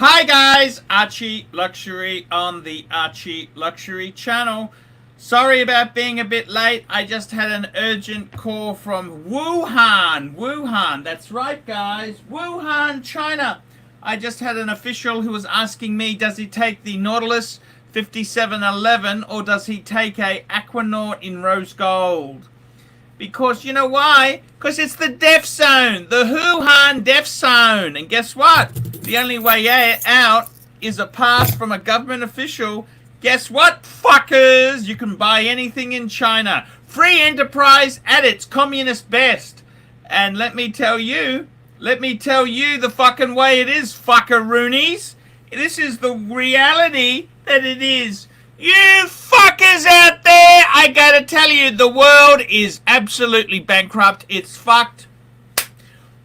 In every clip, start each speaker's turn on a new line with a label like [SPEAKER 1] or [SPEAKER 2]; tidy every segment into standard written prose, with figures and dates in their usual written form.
[SPEAKER 1] Hi guys, Archie Luxury on the Archie Luxury channel. Sorry about being a bit late. I just had an urgent call from Wuhan. Wuhan, that's right guys. Wuhan, China. I just had an official who was asking me, does he take the Nautilus 5711 or does he take a Aquanaut in rose gold? Because you know why? Because it's the death zone. The Wuhan death zone. And guess what? The only way out is a pass from a government official. Guess what, fuckers? You can buy anything in China. Free enterprise at its communist best. And let me tell you the fucking way it is, fuckaroonies. This is the reality that it is. You fuckers out there, I gotta tell you, the world is absolutely bankrupt. It's fucked.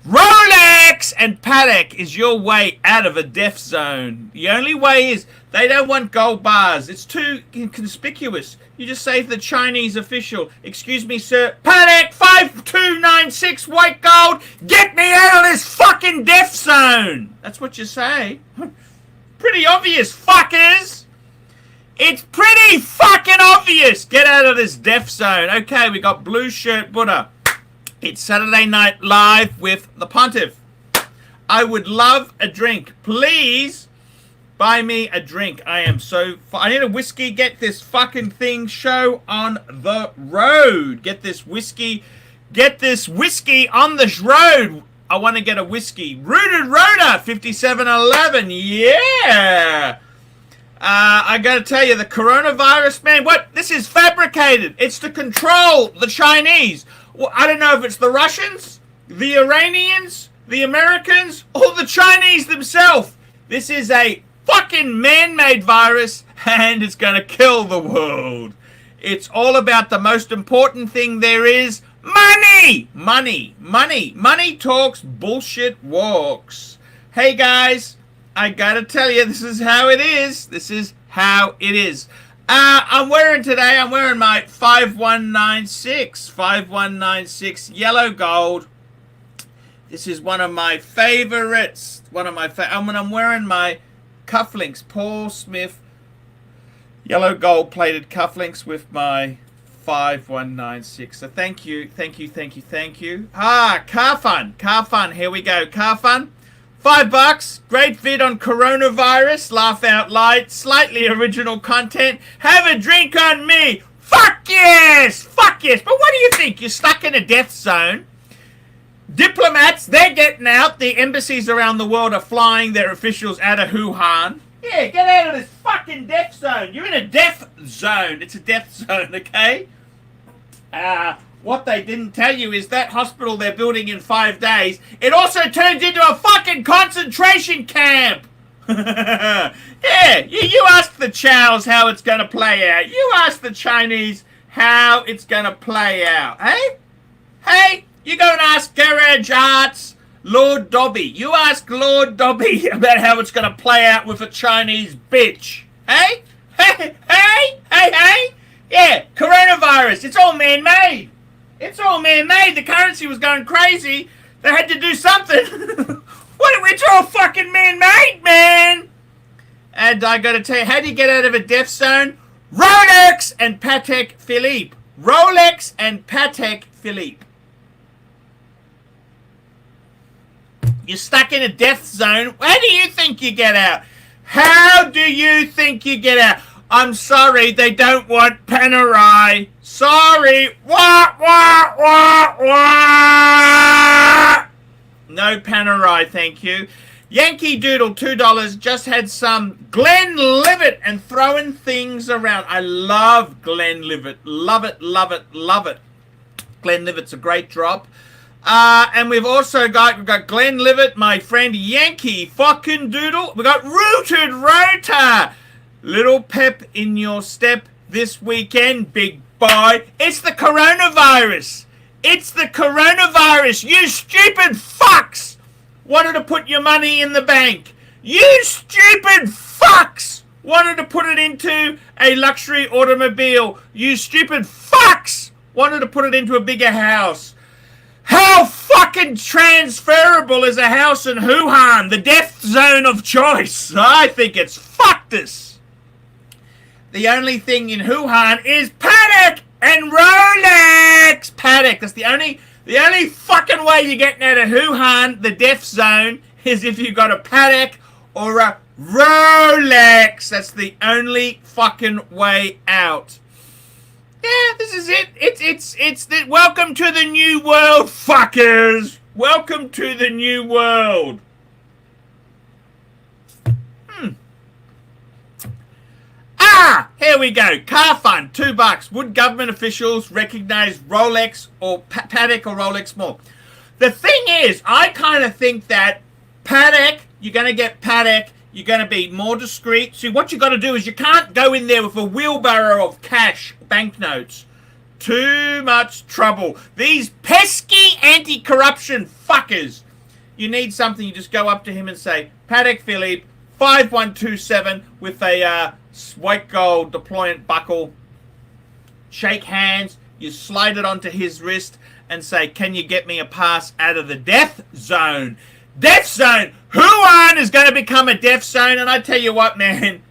[SPEAKER 1] Rolex and Patek is your way out of a death zone. The only way is they don't want gold bars. It's too conspicuous. You just say to the Chinese official, excuse me, sir, Patek 5296 white gold, get me out of this fucking death zone. That's what you say. Pretty obvious, fuckers. It's pretty fucking obvious. Get out of this death zone. Okay, we got Blue Shirt Buddha. It's Saturday Night Live with the Pontiff. I would love a drink. Please buy me a drink. I need a whiskey. Get this fucking thing show on the road. Get this whiskey on the road. I want to get a whiskey. Rooted Rhoda 5711. Yeah. I gotta tell you, the coronavirus, man, what? This is fabricated. It's to control the Chinese. Well, I don't know if it's the Russians, the Iranians, the Americans, or the Chinese themselves. This is a fucking man-made virus, and it's gonna kill the world. It's all about the most important thing there is, money! Money, money. Money talks, bullshit walks. Hey, guys. I gotta tell you, this is how it is. This is how it is. I'm wearing my 5196 yellow gold. This is one of my favorites. I'm wearing my cufflinks, Paul Smith yellow gold plated cufflinks with my 5196. So thank you. Car fun. Here we go. Car fun. $5, great vid on coronavirus, laugh out loud, slightly original content, have a drink on me, fuck yes, but what do you think, you're stuck in a death zone, diplomats, they're getting out, the embassies around the world are flying their officials out of Wuhan, yeah, get out of this fucking death zone, you're in a death zone, it's a death zone, okay, what they didn't tell you is that hospital they're building in 5 days, it also turns into a fucking concentration camp. Yeah, you ask the Chows how it's going to play out. You ask the Chinese how it's going to play out. Hey, you go and ask Garage Arts, Lord Dobby. You ask Lord Dobby about how it's going to play out with a Chinese bitch. Hey. Yeah, coronavirus, it's all man-made. It's all man-made. The currency was going crazy. They had to do something. It's all fucking man-made, man. And I got to tell you, how do you get out of a death zone? Rolex and Patek Philippe. Rolex and Patek Philippe. You're stuck in a death zone. How do you think you get out? How do you think you get out? I'm sorry, they don't want Panerai. Sorry. Wah. No Panerai, thank you. Yankee Doodle, $2. Just had some Glenlivet and throwing things around. I love Glenlivet. Love it. Glenlivet's a great drop. And we've got Glenlivet, my friend Yankee fucking Doodle. We got Rooted Rota. Little pep in your step this weekend, big boy. It's the coronavirus. You stupid fucks wanted to put your money in the bank. You stupid fucks wanted to put it into a luxury automobile. You stupid fucks wanted to put it into a bigger house. How fucking transferable is a house in Wuhan, the death zone of choice? I think it's fucked. The only thing in Wuhan is Patek and Rolex. Patek. That's the only fucking way you're getting out of Wuhan, the death zone, is if you got a Patek or a Rolex. That's the only fucking way out. Yeah, this is it. It's the welcome to the new world, fuckers. Welcome to the new world. Here we go. Car fund, $2. Would government officials recognize Rolex or Patek or Rolex more? The thing is, I kind of think that Patek, you're going to get Patek, you're going to be more discreet. See, what you got to do is you can't go in there with a wheelbarrow of cash, banknotes. Too much trouble. These pesky anti-corruption fuckers. You need something, you just go up to him and say, Patek Philippe, 5127 with a white gold deployant buckle. Shake hands, you slide it onto his wrist and say, can you get me a pass out of the death zone? Death zone! Wuhan is going to become a death zone, and I tell you what, man,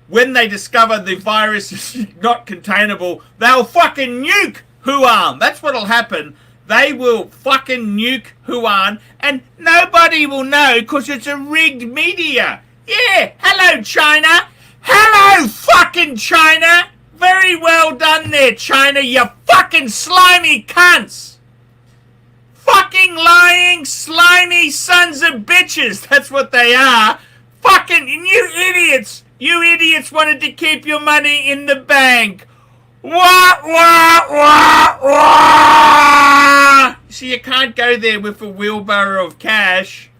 [SPEAKER 1] when they discover the virus is not containable, they'll fucking nuke Wuhan. That's what'll happen. They will fucking nuke Wuhan, and nobody will know because it's a rigged media. Yeah, hello China. Hello fucking China. Very well done there, China, you fucking slimy cunts. Fucking lying, slimy sons of bitches. That's what they are. Fucking, you idiots. You idiots wanted to keep your money in the bank. Wah, wah, wah, wah. See, you can't go there with a wheelbarrow of cash.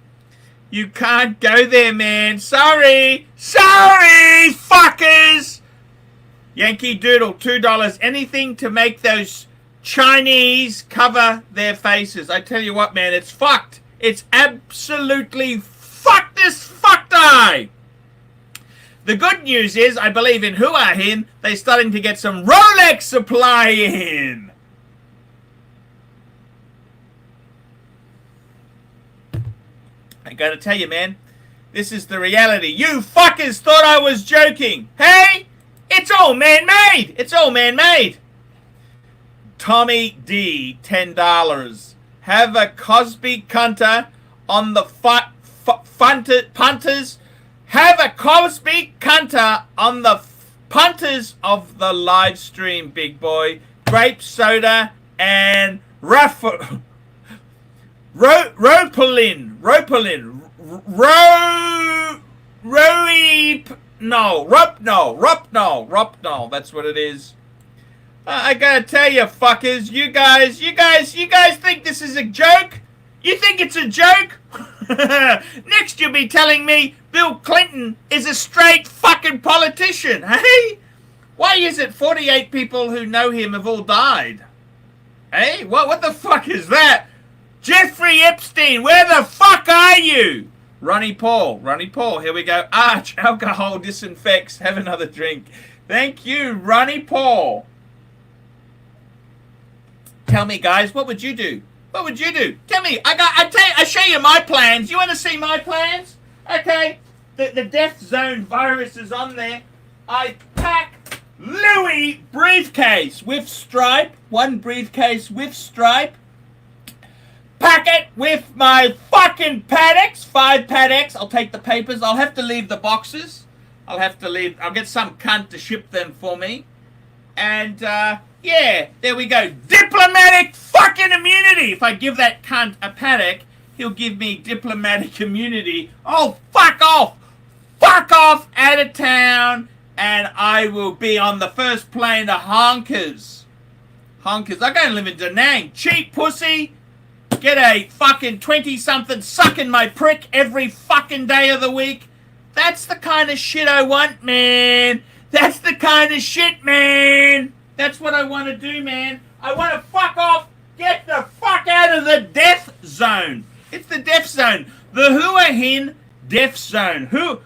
[SPEAKER 1] You can't go there, man. Sorry. Sorry, fuckers. Yankee Doodle, $2. Anything to make those Chinese cover their faces. I tell you what, man, it's fucked. It's absolutely fucked this fucked eye. The good news is, I believe in Wuhan, they're starting to get some Rolex supply in. I gotta tell you, man, this is the reality. You fuckers thought I was joking. Hey, it's all man-made. It's all man-made. Tommy D, $10. Have a Cosby Cunter on the punters. Have a Cosby Cunter on the punters of the live stream, big boy. Grape soda and Ropalin. Ropnol. That's what it is. I gotta tell you, fuckers, you guys think this is a joke? You think it's a joke? Next you'll be telling me Bill Clinton is a straight fucking politician, hey? Why is it 48 people who know him have all died? Hey, what the fuck is that? Jeffrey Epstein, where the fuck are you? Ronnie Paul, here we go. Arch, alcohol disinfects, have another drink. Thank you, Ronnie Paul. Tell me, guys, what would you do? What would you do? Tell me. I show you my plans. You want to see my plans? Okay. The death zone virus is on there. I pack Louis briefcase with stripe. One briefcase with stripe. Pack it with my fucking Pateks. 5 Pateks. I'll take the papers. I'll have to leave the boxes. I'll get some cunt to ship them for me. And, yeah, there we go. Diplomatic fucking immunity. If I give that cunt a Patek, he'll give me diplomatic immunity. Oh, fuck off. Fuck off out of town. And I will be on the first plane to Honkers. Honkers. I go and live in Da Nang. Cheap pussy. Get a fucking 20-something sucking my prick every fucking day of the week. That's the kind of shit I want, man. That's the kind of shit, man. That's what I want to do, man. I want to fuck off. Get the fuck out of the death zone. It's the death zone. The Wuhan death zone. Wuhan.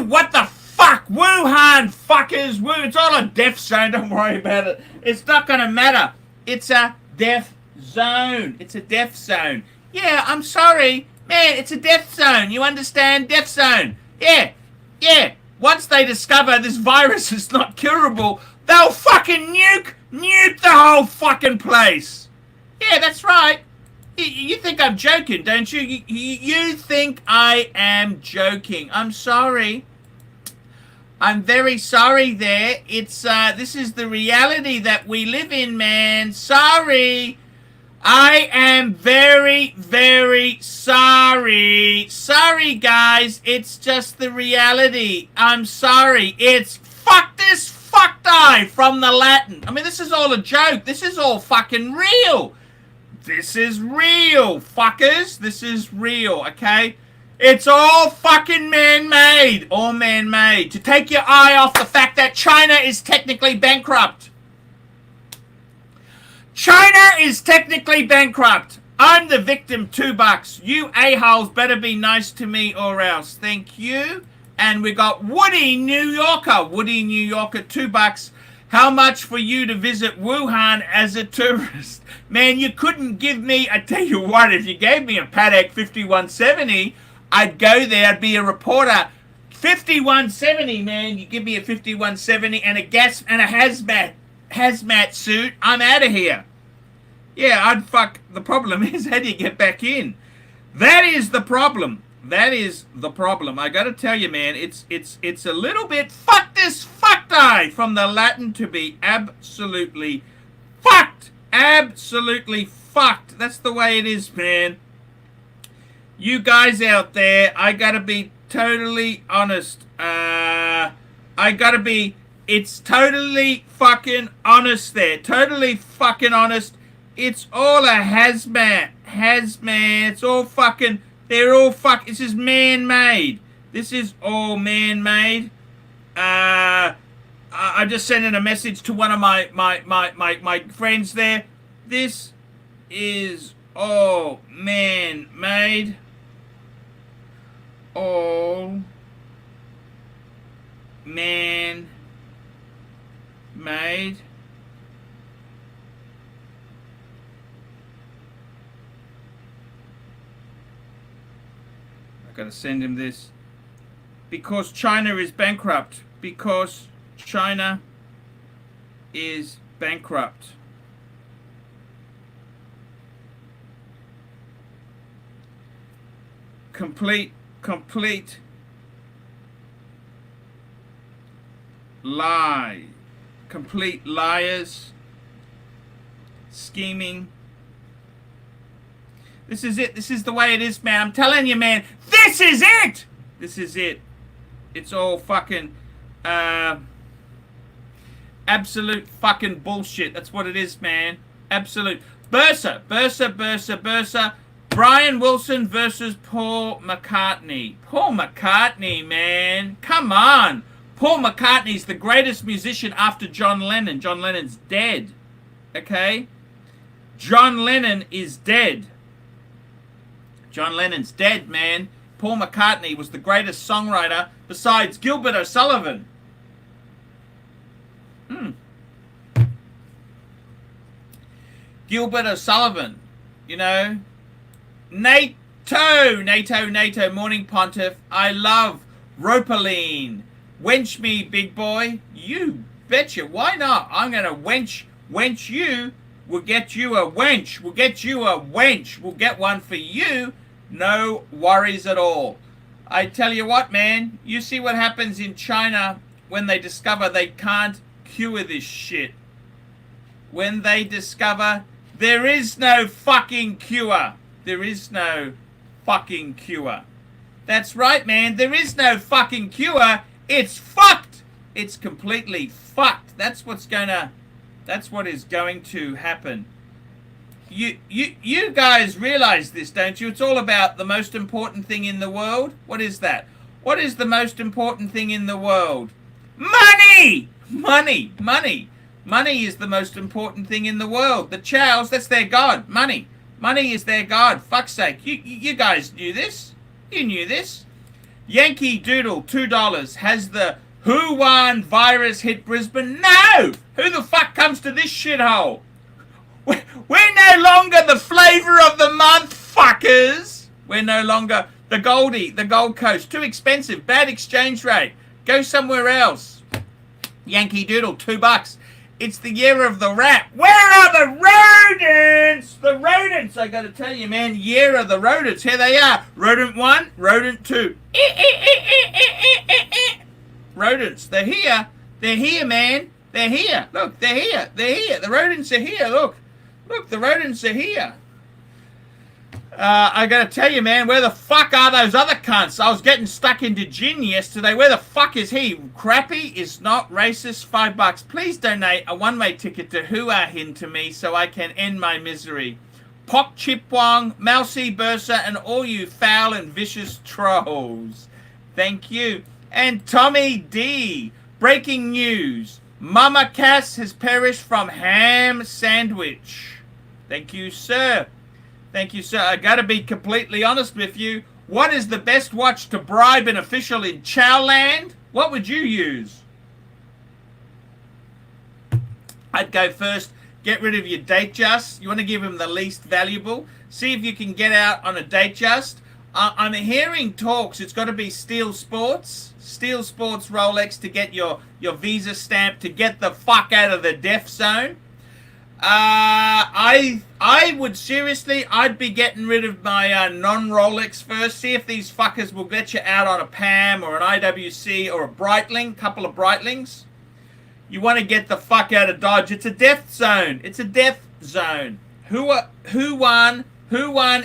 [SPEAKER 1] What the Fuck Wuhan, fuckers. It's all a death zone. Don't worry about it. It's not gonna matter. It's a death zone. It's a death zone. Yeah, I'm sorry. Man, it's a death zone. You understand? Death zone. Yeah. Once they discover this virus is not curable, they'll fucking nuke the whole fucking place. Yeah, that's right. You think I'm joking, don't you? You think I am joking. I'm sorry. I'm very sorry there. It's, this is the reality that we live in, man. Sorry. I am very, very sorry. Sorry, guys. It's just the reality. I'm sorry. It's fuck this, fuck die from the Latin. I mean, this is all a joke. This is all fucking real. This is real, fuckers. This is real, okay? It's all fucking man-made. All man-made. To take your eye off the fact that China is technically bankrupt. China is technically bankrupt. I'm the victim, $2. You a-holes better be nice to me or else. Thank you. And we got Woody, New Yorker. Woody, New Yorker, $2. How much for you to visit Wuhan as a tourist? Man, you couldn't give me, I tell you what, if you gave me a Patek 5170, I'd go there, I'd be a reporter. 5170, man, you give me a 5170 and a gas and a hazmat suit, I'm out of here. Yeah, I'd fuck. The problem is, how do you get back in? That is the problem. That is the problem. I gotta tell you, man, it's a little bit fuck this, fuck die from the Latin to be absolutely fucked. Absolutely fucked. That's the way it is, man. You guys out there, I gotta be totally honest. It's totally fucking honest there. Totally fucking honest. It's all a hazmat. It's all fucking, they're all this is man-made. This is all man-made. I just sent in a message to one of my friends there. This is all man-made. All man-made. I gotta send him this. Because China is bankrupt. Because China is bankrupt. Complete lie. Complete liars. Scheming. This is it. This is the way it is, man. I'm telling you, man. This is it. This is it. It's all fucking absolute fucking bullshit. That's what it is, man. Absolute. Bursa. Brian Wilson versus Paul McCartney. Paul McCartney, man. Come on. Paul McCartney's the greatest musician after John Lennon. John Lennon's dead. Okay? John Lennon is dead. John Lennon's dead, man. Paul McCartney was the greatest songwriter besides Gilbert O'Sullivan. Gilbert O'Sullivan, you know. NATO, Morning Pontiff. I love Ropaline. Wench me, big boy. You betcha. Why not? I'm going to wench you. We'll get you a wench. We'll get you a wench. We'll get one for you. No worries at all. I tell you what, man. You see what happens in China when they discover they can't cure this shit. When they discover there is no fucking cure. There is no fucking cure. That's right, man. There is no fucking cure. It's fucked. It's completely fucked. That's what is going to happen. You guys realize this, don't you? It's all about the most important thing in the world. What is that? What is the most important thing in the world? Money! Money is the most important thing in the world. The Chows, that's their god. Money is their god. Fuck's sake. You guys knew this. You knew this. Yankee Doodle, $2, has the Wuhan virus hit Brisbane? No! Who the fuck comes to this shithole? We're no longer the flavour of the month, fuckers! We're no longer the Gold Coast. Too expensive. Bad exchange rate. Go somewhere else. Yankee Doodle, $2. It's the year of the rat. Where are the rodents? The rodents, I gotta tell you, man. Year of the rodents. Here they are. Rodent 1, rodent 2. Rodents. They're here. They're here, man. They're here. Look, they're here. They're here. The rodents are here. Look. Look, the rodents are here. I gotta tell you, man, where the fuck are those other cunts? I was getting stuck into gin yesterday. Where the fuck is he? Crappy is not racist. $5. Please donate a one-way ticket to Wuhan to me so I can end my misery. Pok Chip Wong, Mousy Bursa, and all you foul and vicious trolls. Thank you. And Tommy D. Breaking news. Mama Cass has perished from ham sandwich. Thank you, sir. Thank you, sir. I gotta be completely honest with you. What is the best watch to bribe an official in Chowland? What would you use? I'd go first. Get rid of your Datejust. You want to give him the least valuable. See if you can get out on a Datejust. I'm hearing talks. It's got to be Steel Sports. Steel Sports Rolex to get your visa stamp to get the fuck out of the death zone. I would seriously, I'd be getting rid of my non-Rolex first. See if these fuckers will get you out on a PAM or an IWC or a Breitling, couple of Breitlings. You want to get the fuck out of Dodge. It's a death zone. It's a death zone. Wuhan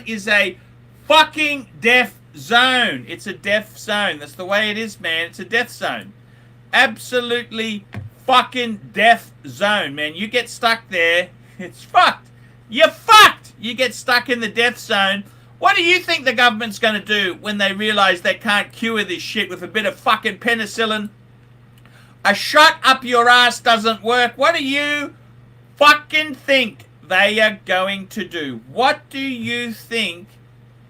[SPEAKER 1] is a fucking death zone. It's a death zone. That's the way it is, man. It's a death zone. Absolutely fucking death zone, man. You get stuck there, it's fucked. You're fucked. You get stuck in the death zone. What do you think the government's going to do when they realize they can't cure this shit with a bit of fucking penicillin? A shot up your ass doesn't work. What do you fucking think they are going to do? What do you think?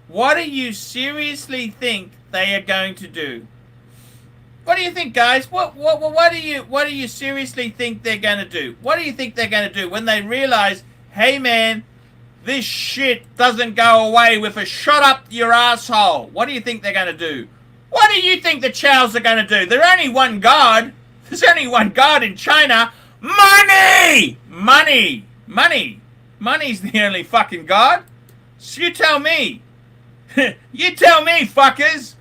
[SPEAKER 1] What do you seriously think they are going to do? What do you think, guys? What do you seriously think they're going to do? What do you think they're going to do when they realize, hey man, this shit doesn't go away with a shot up your asshole? What do you think they're going to do? What do you think the Chows are going to do? There's only one God. There's only one God in China. Money! Money! Money! Money's the only fucking God. So you tell me. You tell me, fuckers.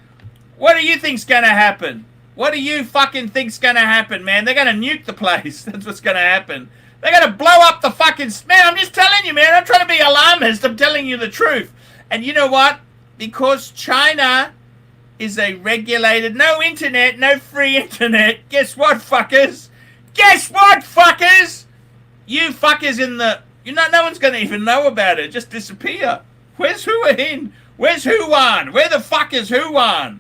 [SPEAKER 1] What do you think's going to happen? What do you fucking think's going to happen, man? They're going to nuke the place. That's what's going to happen. They're going to blow up the fucking... Man, I'm just telling you, man. I'm trying to be alarmist. I'm telling you the truth. And you know what? Because China is a regulated... No internet, no free internet. Guess what, fuckers? Guess what, fuckers? You fuckers in the... You know, no one's going to even know about it. Just disappear. Where's Wuhan? Where's Wuhan? Where the fuck is Wuhan?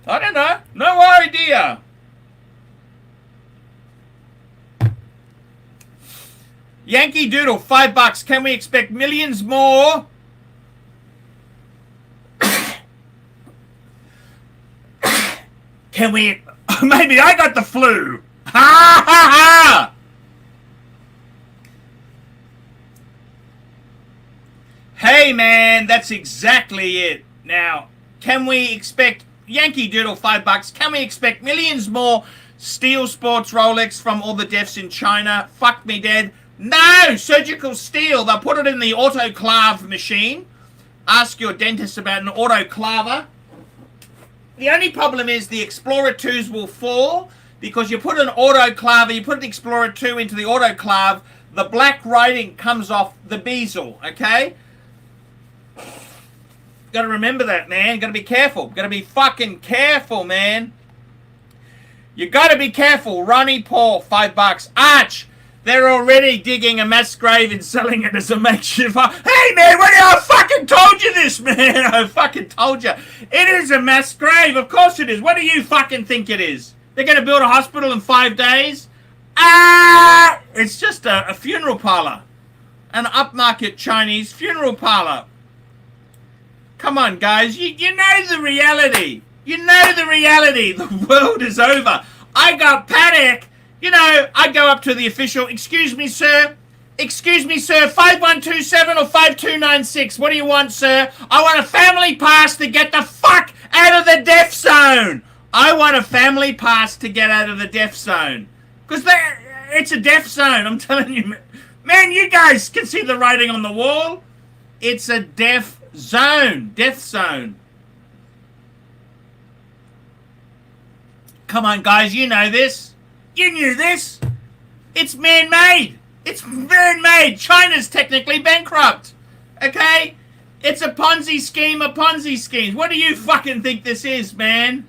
[SPEAKER 1] I don't know. No idea. Yankee Doodle, $5. Can we expect millions more? Can we... Maybe I got the flu. Ha ha ha! Hey man, that's exactly it. Now, can we expect... Yankee Doodle, $5. Can we expect millions more steel sports Rolex from all the deaths in China? Fuck me dead. No! Surgical steel. They'll put it in the autoclave machine. Ask your dentist about an autoclaver. The only problem is the Explorer 2s will fall because you put an autoclaver, you put an Explorer 2 into the autoclave, the black writing comes off the bezel, okay? Gotta remember that, man. Gotta be careful. Gotta be fucking careful, man. You gotta be careful. Ronnie Paul, $5. Arch, they're already digging a mass grave and selling it as a makeshift. Hey, man, I fucking told you this, man. I fucking told you. It is a mass grave. Of course it is. What do you fucking think it is? They're gonna build a hospital in 5 days? Ah! It's just a funeral parlor. An upmarket Chinese funeral parlor. Come on, guys. You know the reality. You know the reality. The world is over. I got Patek. You know, I go up to the official. Excuse me, sir. Excuse me, sir. 5127 or 5296. What do you want, sir? I want a family pass to get the fuck out of the death zone. I want a family pass to get out of the death zone. Because it's a death zone, I'm telling you. Man, you guys can see the writing on the wall. It's a death zone. Death zone. Come on, guys, you know this. You knew this. It's man-made. It's man-made. China's technically bankrupt. Okay? It's a Ponzi scheme of Ponzi schemes. What do you fucking think this is, man?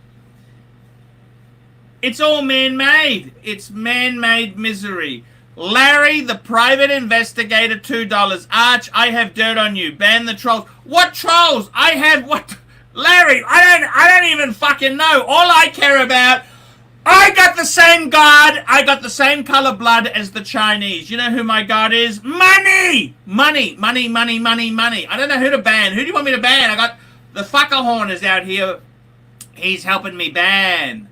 [SPEAKER 1] It's all man-made. It's man-made misery. Larry, the private investigator, $2. Arch, I have dirt on you. Ban the trolls. What trolls? I have what? Larry, I don't even fucking know. All I care about, I got the same God. I got the same color blood as the Chinese. You know who my God is? Money! Money, money, money, money, money. I don't know who to ban. Who do you want me to ban? I got the fucker horn is out here. He's helping me ban.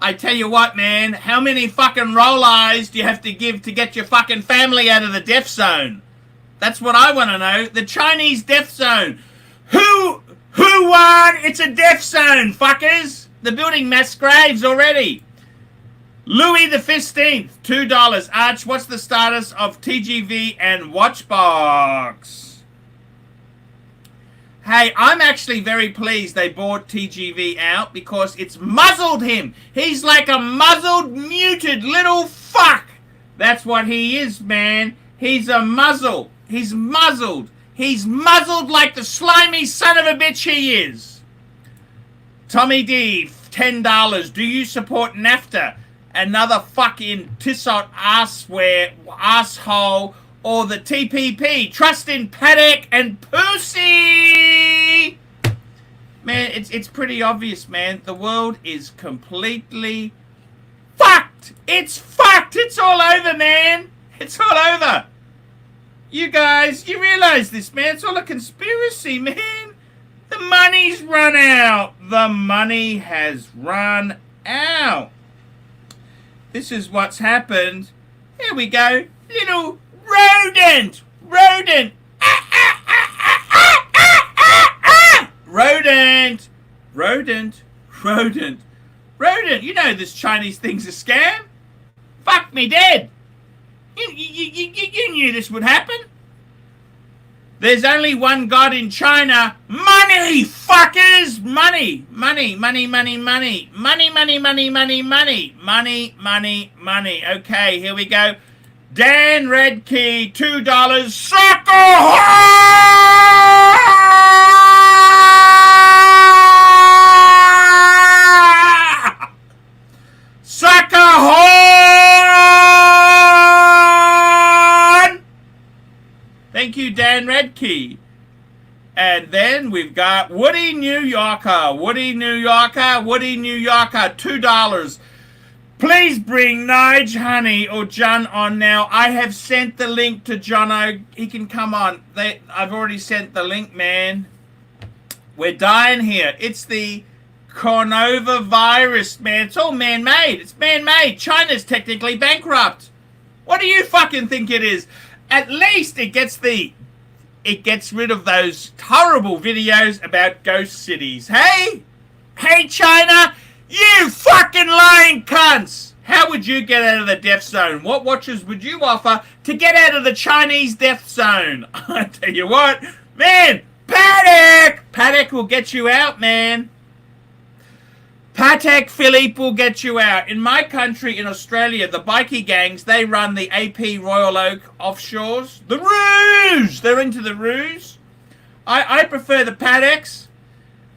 [SPEAKER 1] I tell you what, man. How many fucking roll eyes do you have to give to get your fucking family out of the death zone? That's what I want to know. The Chinese death zone. Who won? It's a death zone, fuckers. They're building mass graves already. Louis the 15th, $2. Arch, what's the status of TGV and Watchbox? Hey, I'm actually very pleased they bought TGV out because it's muzzled him. He's like a muzzled, muted little fuck. That's what he is, man. He's a muzzle. He's muzzled. He's muzzled like the slimy son of a bitch he is. Tommy D, $10. Do you support NAFTA? Another fucking tissot asshole, or the TPP? Trust in Patek and Pussy! Man, it's pretty obvious, man. The world is completely fucked! It's fucked! It's all over, man! It's all over! You guys, you realize this, man? It's all a conspiracy, man! The money's run out. The money has run out. This is what's happened. Here we go. Little rodent. Rodent. Rodent. Rodent. Rodent. Rodent. You know this Chinese thing's a scam. Fuck me dead. You knew this would happen. There's only one God in China. Money, fuckers! Money, money, money, money, money. Money, money, money, money, money. Money, money, money. Okay, here we go. Dan Redkey, $2. Sucker whore! Sucker whore! Thank you, Dan Redkey. And then we've got Woody New Yorker. Woody New Yorker. Woody New Yorker. $2. Please bring Nige Honey or John on now. I have sent the link to Jono. He can come on. I've already sent the link, man. We're dying here. It's the coronavirus, man. It's all man-made. It's man-made. China's technically bankrupt. What do you fucking think it is? At least it gets rid of those horrible videos about ghost cities. Hey? Hey, China? You fucking lying cunts! How would you get out of the death zone? What watches would you offer to get out of the Chinese death zone? I tell you what, man, Patek! Patek will get you out, man. Patek Philippe will get you out. In my country, in Australia, the bikie gangs, they run the AP Royal Oak offshores. The ruse! They're into the ruse. I prefer the Pateks.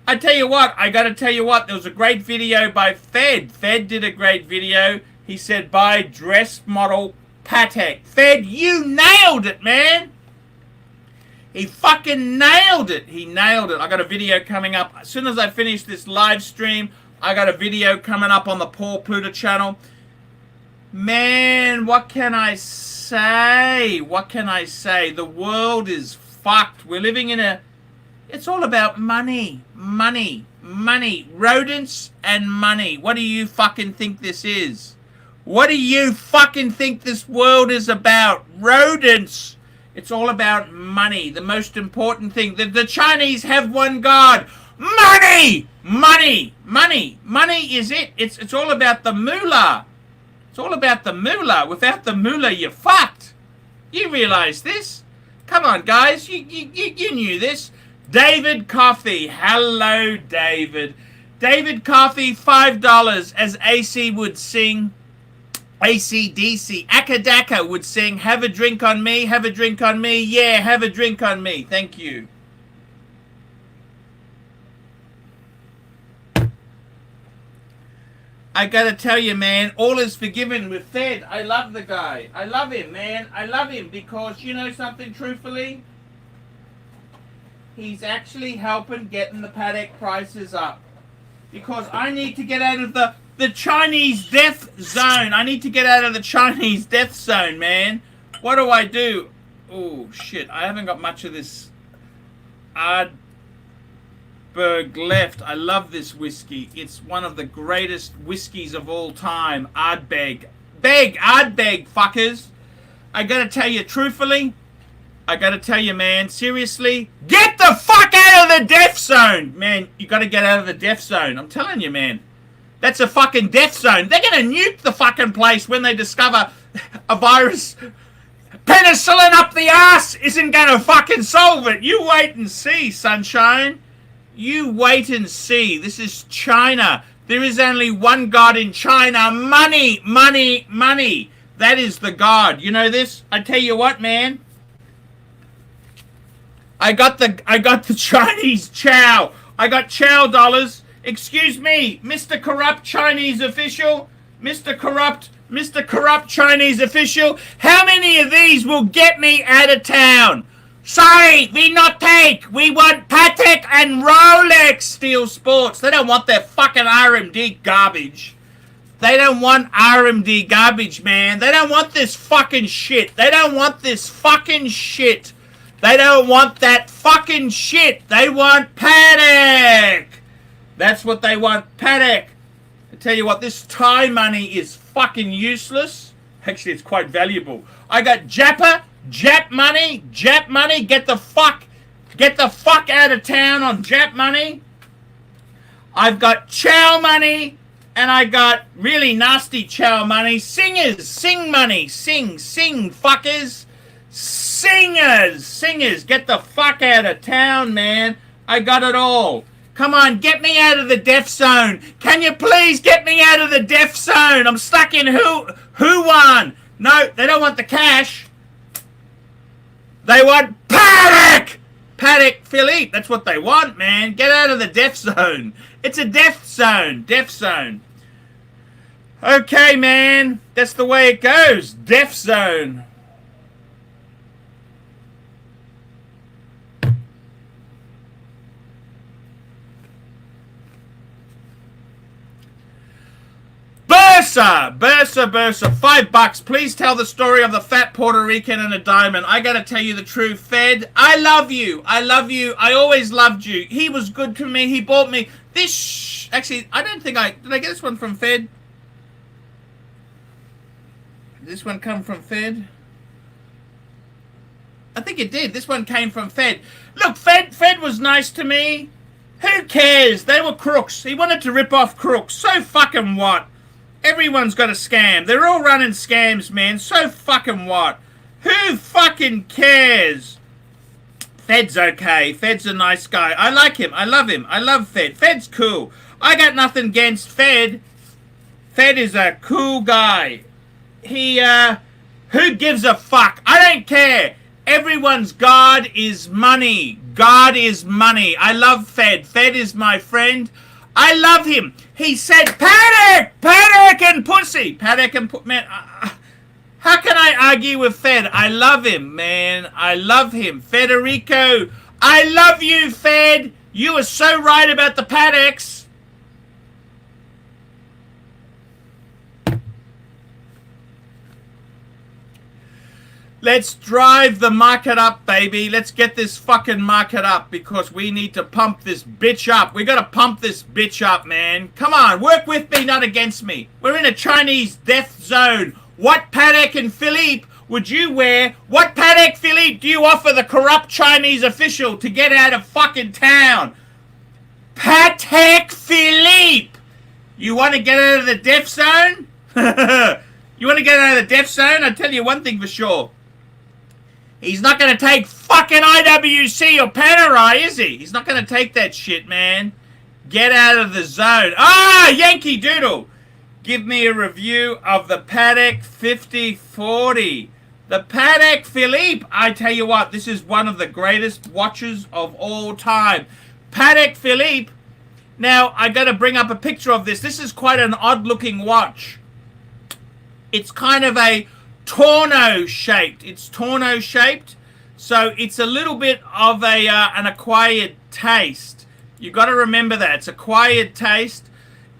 [SPEAKER 1] I tell you what, I gotta tell you what, there was a great video by Fed. Fed did a great video. He said, buy dress model Patek. Fed, you nailed it, man. He fucking nailed it. He nailed it. I got a video coming up. As soon as I finish this live stream, I got a video coming up on the Paul Pluta channel. Man, what can I say? What can I say? The world is fucked. We're living in a... It's all about money. Money. money. Rodents and money. What do you fucking think this is? What do you fucking think this world is about? Rodents. It's all about money. The most important thing. The Chinese have one God. Money! Money! Money! Money is it. It's all about the moolah. It's all about the moolah. Without the moolah, you're fucked. You realize this? Come on, guys. You knew this. David Coffey. Hello, David. David Coffey, $5. As AC would sing. AC/DC. Akadaka would sing, have a drink on me, have a drink on me. Yeah, have a drink on me. Thank you. I gotta tell you, man, all is forgiven with Fed. I love the guy. I love him, man. I love him because, you know something, truthfully? He's actually helping getting the Patek prices up. Because I need to get out of the Chinese death zone. I need to get out of the Chinese death zone, man. What do? Oh, shit. I haven't got much of this Ardbeg left. I love this whiskey. It's one of the greatest whiskeys of all time. Ardbeg. Ardbeg, fuckers. I gotta tell you, truthfully, I gotta tell you, man, seriously, get the fuck out of the death zone! Man, you gotta get out of the death zone. I'm telling you, man. That's a fucking death zone. They're gonna nuke the fucking place when they discover a virus. Penicillin up the ass isn't gonna fucking solve it. You wait and see, sunshine. You wait and see. This is China. There is only one God in China. Money, money, money. That is the God. You know this? I tell you what, man. I got the Chinese chow. I got chow dollars. Excuse me, Mr. Corrupt Chinese official. Mr. Corrupt Chinese official. How many of these will get me out of town? Sorry, we not take. We want Patek and Rolex Steel Sports. They don't want that fucking RMD garbage. They don't want RMD garbage, man. They don't want this fucking shit. They don't want this fucking shit. They don't want that fucking shit. They want Patek. That's what they want, Patek. I tell you what, this Thai money is fucking useless. Actually, it's quite valuable. I got Jap money, get the fuck out of town on Jap money. I've got chow money, and I got really nasty chow money. Singers, sing money, sing, fuckers. Singers, get the fuck out of town, man. I got it all. Come on, get me out of the death zone. Can you please get me out of the death zone? I'm stuck in Wuhan. No, they don't want the cash. They want Patek! Patek Philippe. That's what they want, man. Get out of the death zone. It's a death zone. Death zone. Okay, man. That's the way it goes. Death zone. Bursa, $5. Please tell the story of the fat Puerto Rican and a diamond. I gotta tell you the truth, Fed. I love you. I always loved you. He was good to me. He bought me this. Actually, I don't think did I get this one from Fed? Did this one come from Fed? I think it did. This one came from Fed. Look, Fed was nice to me. Who cares? They were crooks. He wanted to rip off crooks. So fucking what? Everyone's got a scam. They're all running scams, man. So fucking what? Who fucking cares? Fed's okay. Fed's a nice guy. I like him. I love him. I love Fed. Fed's cool. I got nothing against Fed. Fed is a cool guy. He, who gives a fuck? I don't care. Everyone's God is money. God is money. I love Fed. Fed is my friend. I love him. He said, Patek and pussy. Patek and man, how can I argue with Fed? I love him, man. I love him. Federico, I love you, Fed. You are so right about the Pateks. Let's drive the market up, baby. Let's get this fucking market up because we need to pump this bitch up. We gotta pump this bitch up, man. Come on, work with me, not against me. We're in a Chinese death zone. What Patek and Philippe would you wear? What Patek Philippe do you offer the corrupt Chinese official to get out of fucking town? Patek Philippe! You want to get out of the death zone? You want to get out of the death zone? I'll tell you one thing for sure. He's not going to take fucking IWC or Panerai, is he? He's not going to take that shit, man. Get out of the zone. Ah, Yankee Doodle. Give me a review of the Patek 5040. The Patek Philippe, I tell you what, this is one of the greatest watches of all time. Patek Philippe. Now, I got to bring up a picture of this. This is quite an odd-looking watch. It's kind of a torno-shaped. It's torno-shaped, so it's a little bit of a an acquired taste. You got to remember that. It's acquired taste.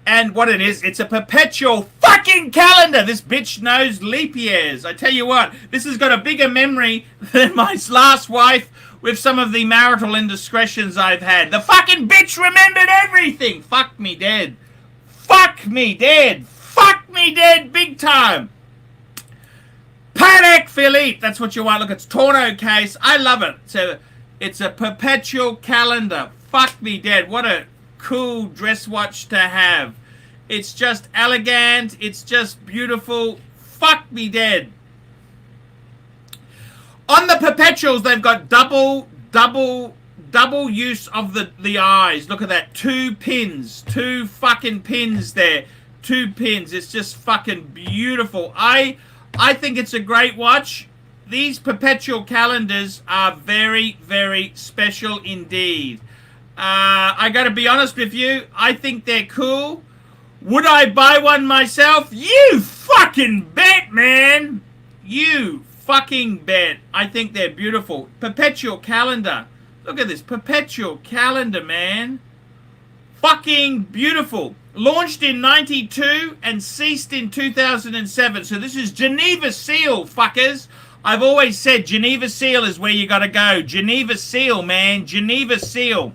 [SPEAKER 1] And what it is, it's a perpetual fucking calendar. This bitch knows leap years. I tell you what, this has got a bigger memory than my last wife with some of the marital indiscretions I've had. The fucking bitch remembered everything. Fuck me dead. Fuck me dead. Fuck me dead big time. Patek Philippe. That's what you want. Look, it's Torno case. I love it. So it's a perpetual calendar. Fuck me dead. What a cool dress watch to have. It's just elegant. It's just beautiful. Fuck me dead. On the perpetuals, they've got double use of the eyes. Look at that. 2 pins. 2 fucking pins there. 2 pins. It's just fucking beautiful. I think it's a great watch. These perpetual calendars are very, very special indeed. I gotta be honest with you. I think they're cool. Would I buy one myself? You fucking bet, man. You fucking bet. I think they're beautiful. Perpetual calendar. Look at this. Perpetual calendar, man. Fucking beautiful. Launched in 92 and ceased in 2007. So this is Geneva Seal, fuckers. I've always said Geneva Seal is where you gotta go. Geneva Seal, man. Geneva Seal.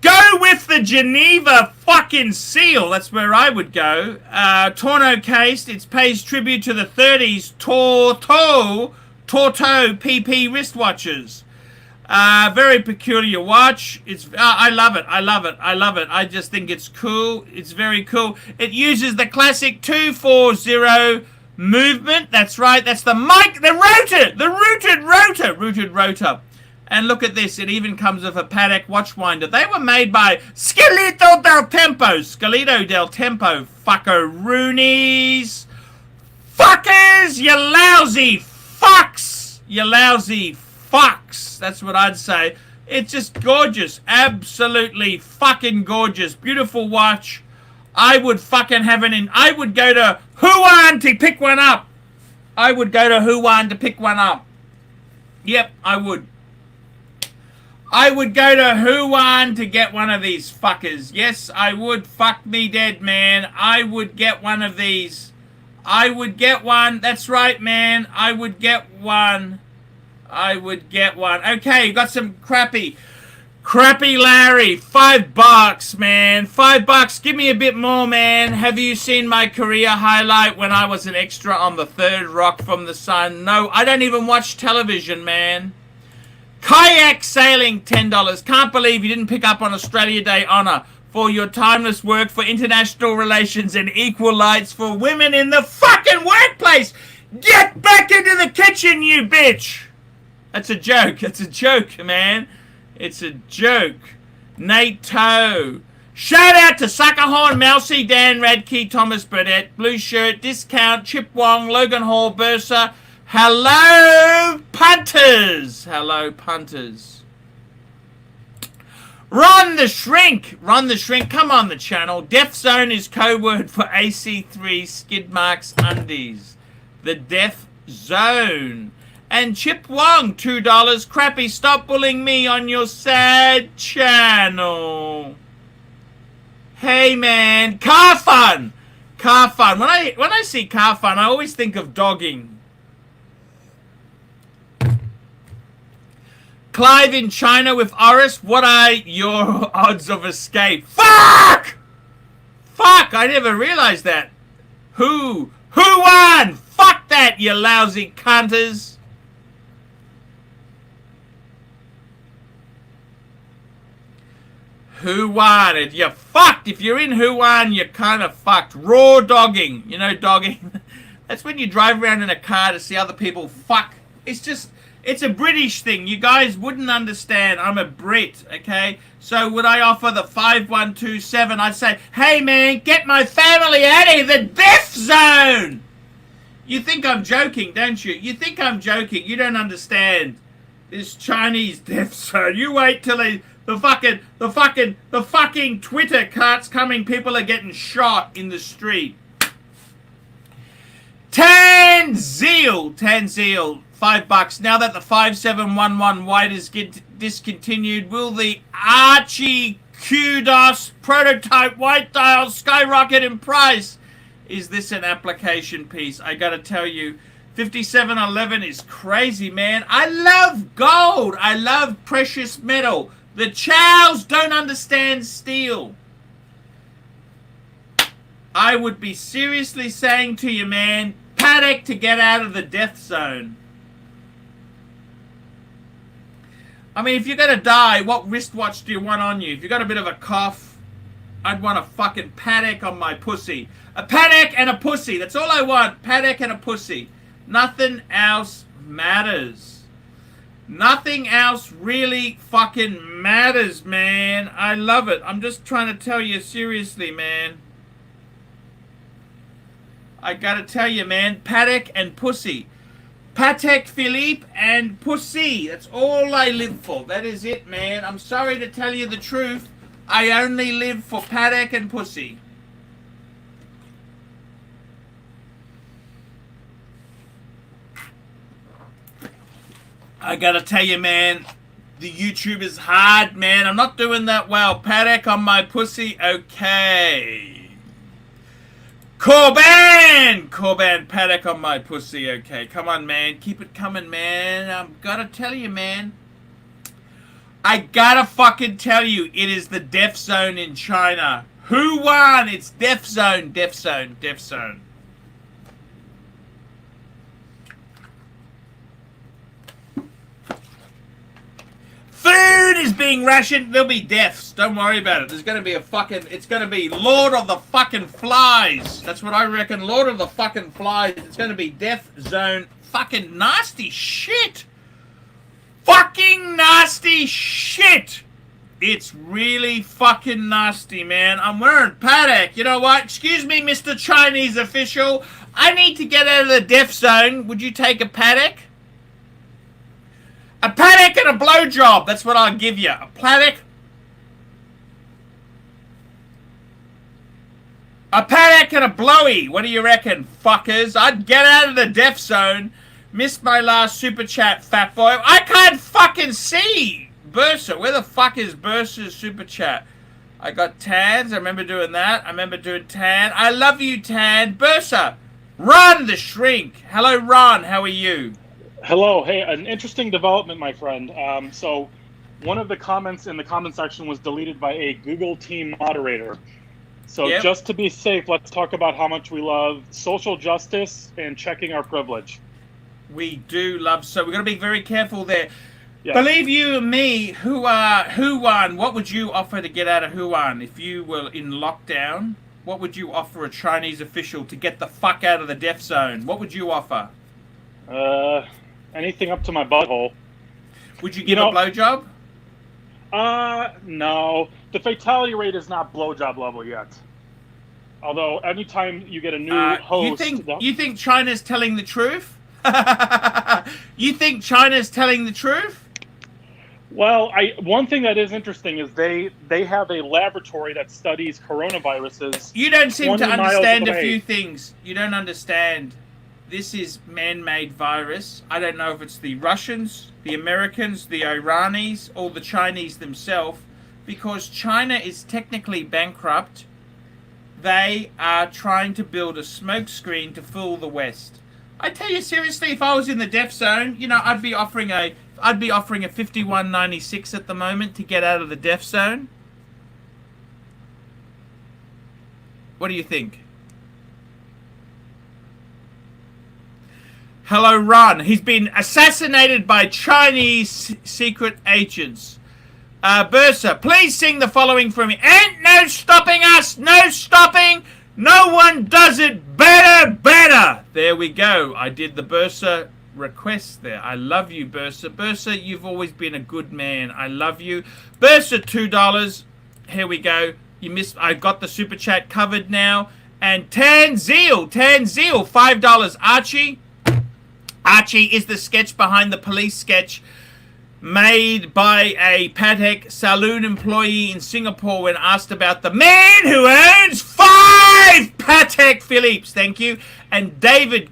[SPEAKER 1] Go with the Geneva fucking Seal. That's where I would go. Torno cased. It pays tribute to the 30s Torto PP wristwatches. Very peculiar watch. It's I love it. I love it. I love it. I just think it's cool. It's very cool. It uses the classic 240 movement. That's right. That's the rotor. The rooted rotor. And look at this. It even comes with a Patek watch winder. They were made by Scalito del Tempo. Scalito del Tempo. Fuckaroonies. Fuckers. You lousy fucks. You lousy fucks. That's what I'd say. It's just gorgeous. Absolutely fucking gorgeous. Beautiful watch. I would fucking have an I would go to Wuhan to pick one up. I would go to Wuhan to pick one up. Yep, I would. I would go to Wuhan to get one of these fuckers. Yes, I would. Fuck me dead, man. I would get one of these. I would get one. That's right, man. I would get one. I would get one. Okay, you got some crappy Larry. $5, man. $5. Give me a bit more, man. Have you seen my career highlight when I was an extra on the Third Rock from the Sun? No, I don't even watch television, man. Kayak sailing, $10. Can't believe you didn't pick up on Australia Day honour for your timeless work for international relations and equal rights for women in the fucking workplace. Get back into the kitchen, you bitch. That's a joke. That's a joke, man. It's a joke. NATO. Shout out to Suckerhorn, Mousy, Dan Radke, Thomas Burdett, Blue Shirt, Discount, Chip Wong, Logan Hall, Bursa. Hello, punters. Hello, punters. Ron the Shrink. Ron the Shrink, come on the channel. Death Zone is code word for AC3 Skid Marks Undies. The Death Zone. And Chip Wong, $2. Crappy, stop bullying me on your sad channel. Hey, man. Car fun. Car fun. When I see car fun, I always think of dogging. Clive in China with Oris. What are your odds of escape? Fuck! Fuck! I never realized that. Who won? Fuck that, you lousy cunters. Wuhan, you're fucked. If you're in Wuhan, you're kind of fucked. Raw dogging. You know dogging? That's when you drive around in a car to see other people fuck. It's a British thing. You guys wouldn't understand. I'm a Brit, okay? So would I offer the 5127? I'd say, hey man, get my family out of the death zone. You think I'm joking, don't you? You think I'm joking. You don't understand this Chinese death zone. You wait till the fucking Twitter cart's coming. People are getting shot in the street. Tanzeel, $5. Now that the 5711 white is discontinued, will the Archie Kudos prototype white dial skyrocket in price? Is this an application piece? I gotta tell you, 5711 is crazy, man. I love gold. I love precious metal. The chows don't understand steel. I would be seriously saying to you, man, Patek to get out of the death zone. I mean, if you're going to die, what wristwatch do you want on you? If you got a bit of a cough, I'd want a fucking Patek on my pussy. A Patek and a pussy. That's all I want. Patek and a pussy. Nothing else matters. Nothing else really fucking matters, man. I love it. I'm just trying to tell you seriously, man. I gotta tell you, man. Patek and pussy. Patek Philippe and pussy. That's all I live for. That is it, man. I'm sorry to tell you the truth. I only live for Patek and pussy. I gotta tell you, man, the YouTube is hard, man. I'm not doing that well. Patek on my pussy, okay. Corban, Patek on my pussy, okay. Come on, man. Keep it coming, man. I've gotta tell you, man. I gotta fucking tell you, it is the death zone in China. Who won? It's death zone, death zone, death zone. Food is being rationed. There'll be deaths. Don't worry about it. There's going to be it's going to be Lord of the fucking Flies. That's what I reckon. Lord of the fucking Flies. It's going to be death zone. Fucking nasty shit. Fucking nasty shit. It's really fucking nasty, man. I'm wearing Patek. You know what? Excuse me, Mr. Chinese official. I need to get out of the death zone. Would you take a Patek? A Patek and a blowjob. That's what I'll give you. A Patek. A Patek and a blowy. What do you reckon, fuckers? I'd get out of the death zone. Missed my last super chat, fat boy. I can't fucking see Bursa. Where the fuck is Bursa's super chat? I got Tans. I remember doing that. I remember doing Tan. I love you, Tan. Bursa. Ron the Shrink. Hello, Ron. How are you?
[SPEAKER 2] Hello. Hey, an interesting development, my friend. So one of the comments in the comment section was deleted by a Google team moderator. So just to be safe, let's talk about how much we love social justice and checking our privilege.
[SPEAKER 1] We do love, so we're going to be very careful there.
[SPEAKER 2] Yes.
[SPEAKER 1] Believe you and me, Wuhan, what would you offer to get out of Wuhan? If you were in lockdown, what would you offer a Chinese official to get the fuck out of the death zone? What would you offer?
[SPEAKER 2] Anything up to my butthole.
[SPEAKER 1] Would you give a blowjob?
[SPEAKER 2] No. The fatality rate is not blowjob level yet. Although anytime you get a new host...
[SPEAKER 1] You think China's telling the truth? You think China's telling the truth?
[SPEAKER 2] Well, one thing that is interesting is they have a laboratory that studies coronaviruses.
[SPEAKER 1] You don't seem to understand a few things. You don't understand. This is man-made virus. I don't know if it's the Russians, the Americans, the Iranis, or the Chinese themselves, because China is technically bankrupt. They are trying to build a smokescreen to fool the West. I tell you seriously, if I was in the death zone, you know, I'd be offering a I'd be offering a 51.96 at the moment to get out of the death zone. What do you think? Hello, Ron. He's been assassinated by Chinese secret agents. Bursa, please sing the following for me. Ain't no stopping us, no stopping. No one does it better. There we go. I did the Bursa request there. I love you, Bursa. Bursa, you've always been a good man. I love you. Bursa, $2. Here we go. You missed. I got the super chat covered now. And Tanzeel, $5. Archie is the sketch behind the police sketch made by a Patek saloon employee in Singapore when asked about the man who owns 5 Patek Philippes. Thank you. And David,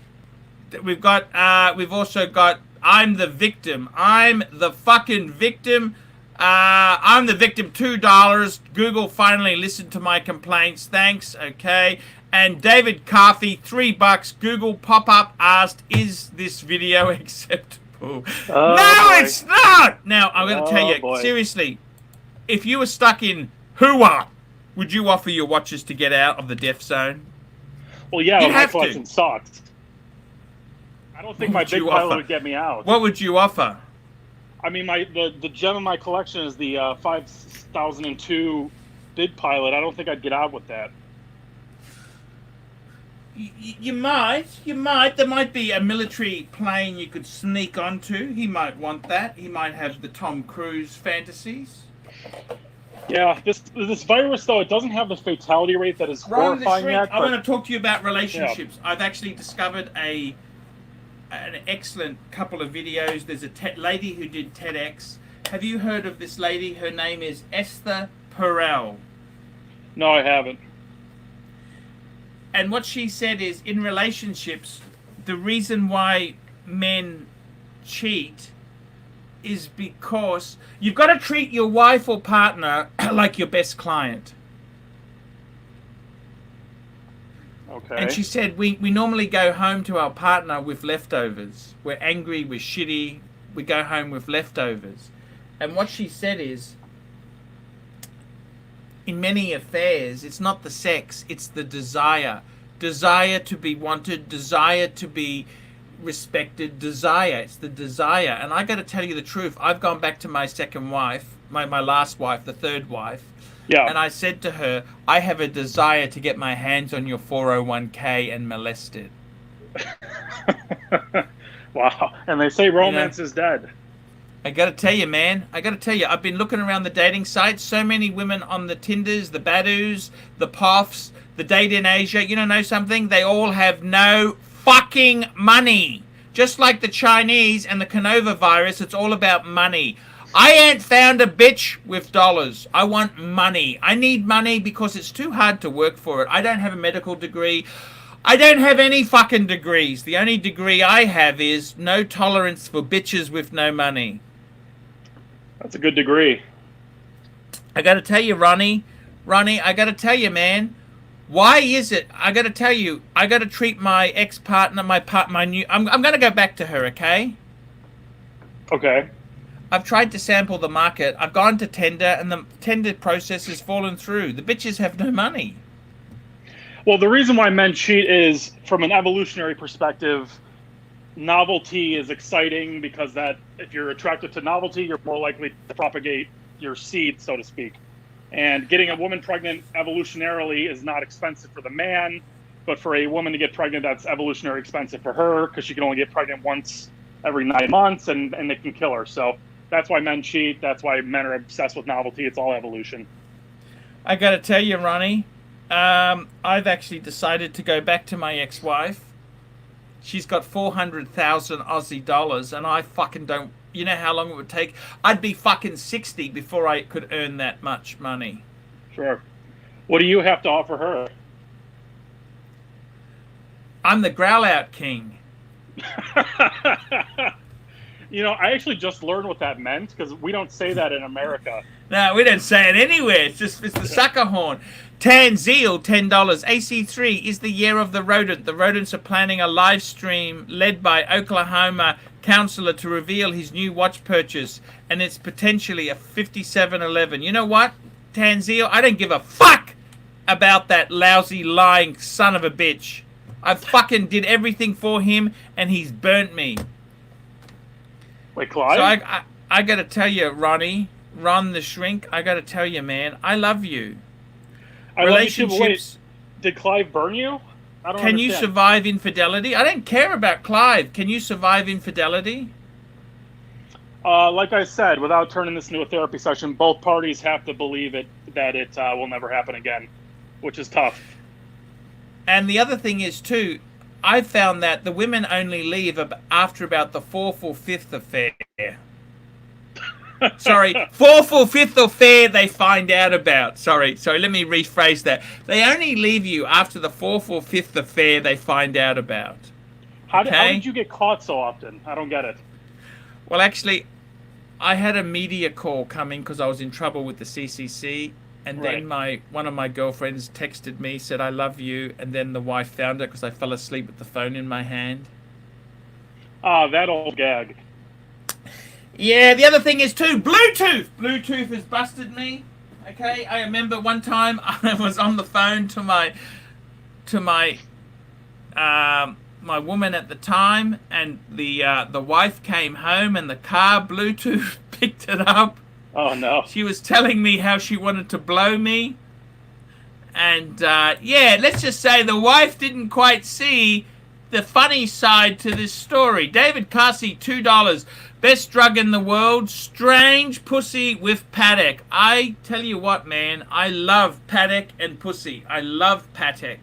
[SPEAKER 1] we've also got I'm the victim. I'm the fucking victim. I'm the victim, $2. Google finally listened to my complaints. Thanks. Okay. And David Carthy, $3. Google pop-up asked, is this video acceptable? No, it's not! Now, I'm going to tell you, seriously, if you were stuck in Wuhan, would you offer your watches to get out of the death zone?
[SPEAKER 2] Well, yeah, my collection sucks. I don't think my big pilot would get me out.
[SPEAKER 1] What would you offer?
[SPEAKER 2] I mean, the gem in my collection is the 5002 big pilot. I don't think I'd get out with that.
[SPEAKER 1] You might. There might be a military plane you could sneak onto. He might want that. He might have the Tom Cruise fantasies.
[SPEAKER 2] Yeah, this virus, though, it doesn't have the fatality rate that is horrifying yet.
[SPEAKER 1] I want to talk to you about relationships. Yeah. I've actually discovered an excellent couple of videos. There's a lady who did TEDx. Have you heard of this lady? Her name is Esther Perel.
[SPEAKER 2] No, I haven't.
[SPEAKER 1] And what she said is, in relationships, the reason why men cheat is because you've got to treat your wife or partner like your best client.
[SPEAKER 2] Okay.
[SPEAKER 1] And she said, we normally go home to our partner with leftovers. We're angry, we're shitty, we go home with leftovers. And what she said is, in many affairs, it's not the sex, it's the desire. Desire to be wanted, desire to be respected, desire. It's the desire. And I got to tell you the truth. I've gone back to my second wife, my last wife, the third wife.
[SPEAKER 2] Yeah.
[SPEAKER 1] And I said to her, I have a desire to get my hands on your 401k and molest it.
[SPEAKER 2] Wow. And they say romance is dead.
[SPEAKER 1] I got to tell you, man. I've been looking around the dating sites. So many women on the Tinders, the Badus, the Poffs, the Date in Asia. You know something? They all have no fucking money. Just like the Chinese and the coronavirus, it's all about money. I ain't found a bitch with dollars. I want money. I need money because it's too hard to work for it. I don't have a medical degree. I don't have any fucking degrees. The only degree I have is no tolerance for bitches with no money.
[SPEAKER 2] That's a good degree.
[SPEAKER 1] I got to tell you, Ronnie, I got to tell you, man. Why is it? I got to tell you, I got to treat my ex-partner, my new. I'm going to go back to her, okay?
[SPEAKER 2] Okay.
[SPEAKER 1] I've tried to sample the market. I've gone to tender, and the tender process has fallen through. The bitches have no money.
[SPEAKER 2] Well, the reason why men cheat is, from an evolutionary perspective, novelty is exciting because that if you're attracted to novelty, you're more likely to propagate your seed, so to speak. And getting a woman pregnant evolutionarily is not expensive for the man, but for a woman to get pregnant, that's evolutionary expensive for her because she can only get pregnant once every 9 months, and it can kill her. So that's why men cheat. That's why men are obsessed with novelty. It's all evolution.
[SPEAKER 1] I got to tell you, Ronnie, I've actually decided to go back to my ex-wife. She's got 400,000 Aussie dollars, and I fucking don't. You know how long it would take? I'd be fucking 60 before I could earn that much money.
[SPEAKER 2] Sure. What do you have to offer her?
[SPEAKER 1] I'm the growl-out king.
[SPEAKER 2] You know, I actually just learned what that meant because we don't say that in America.
[SPEAKER 1] No, we don't say it anywhere. It's the sucker horn. Tanzeel, $10. AC3 is the year of the rodent. The rodents are planning a live stream led by Oklahoma counselor to reveal his new watch purchase, and it's potentially a 5711. You know what, Tanzio? I don't give a fuck about that lousy, lying son of a bitch. I fucking did everything for him, and he's burnt me.
[SPEAKER 2] Wait, Clive?
[SPEAKER 1] So I gotta tell you, Ron the Shrink, I gotta tell you, man, I love you.
[SPEAKER 2] I relationships. Love you too, wait, did Clive burn you? I don't
[SPEAKER 1] Can
[SPEAKER 2] understand.
[SPEAKER 1] You survive infidelity? I don't care about Clive. Can you survive infidelity?
[SPEAKER 2] Like I said, without turning this into a therapy session, both parties have to believe that it will never happen again, which is tough.
[SPEAKER 1] And the other thing is, too, I found that the women only leave after about the 4th or 5th affair. Sorry, 4th or 5th affair they find out about. Sorry, let me rephrase that. They only leave you after the 4th or 5th affair they find out about.
[SPEAKER 2] How did you get caught so often? I don't get it.
[SPEAKER 1] Well, actually, I had a media call coming because I was in trouble with the CCC. And then one of my girlfriends texted me, said, I love you. And then the wife found it because I fell asleep with the phone in my hand.
[SPEAKER 2] Ah, that old gag.
[SPEAKER 1] Yeah, the other thing is, too, Bluetooth. Bluetooth has busted me. Okay, I remember one time I was on the phone to my woman at the time, and the wife came home, and the car Bluetooth picked it up.
[SPEAKER 2] Oh, no.
[SPEAKER 1] She was telling me how she wanted to blow me. And, yeah, let's just say the wife didn't quite see the funny side to this story. David Carsey, $2. Best drug in the world, strange pussy with Patek. I tell you what, man, I love Patek and pussy. I love Patek.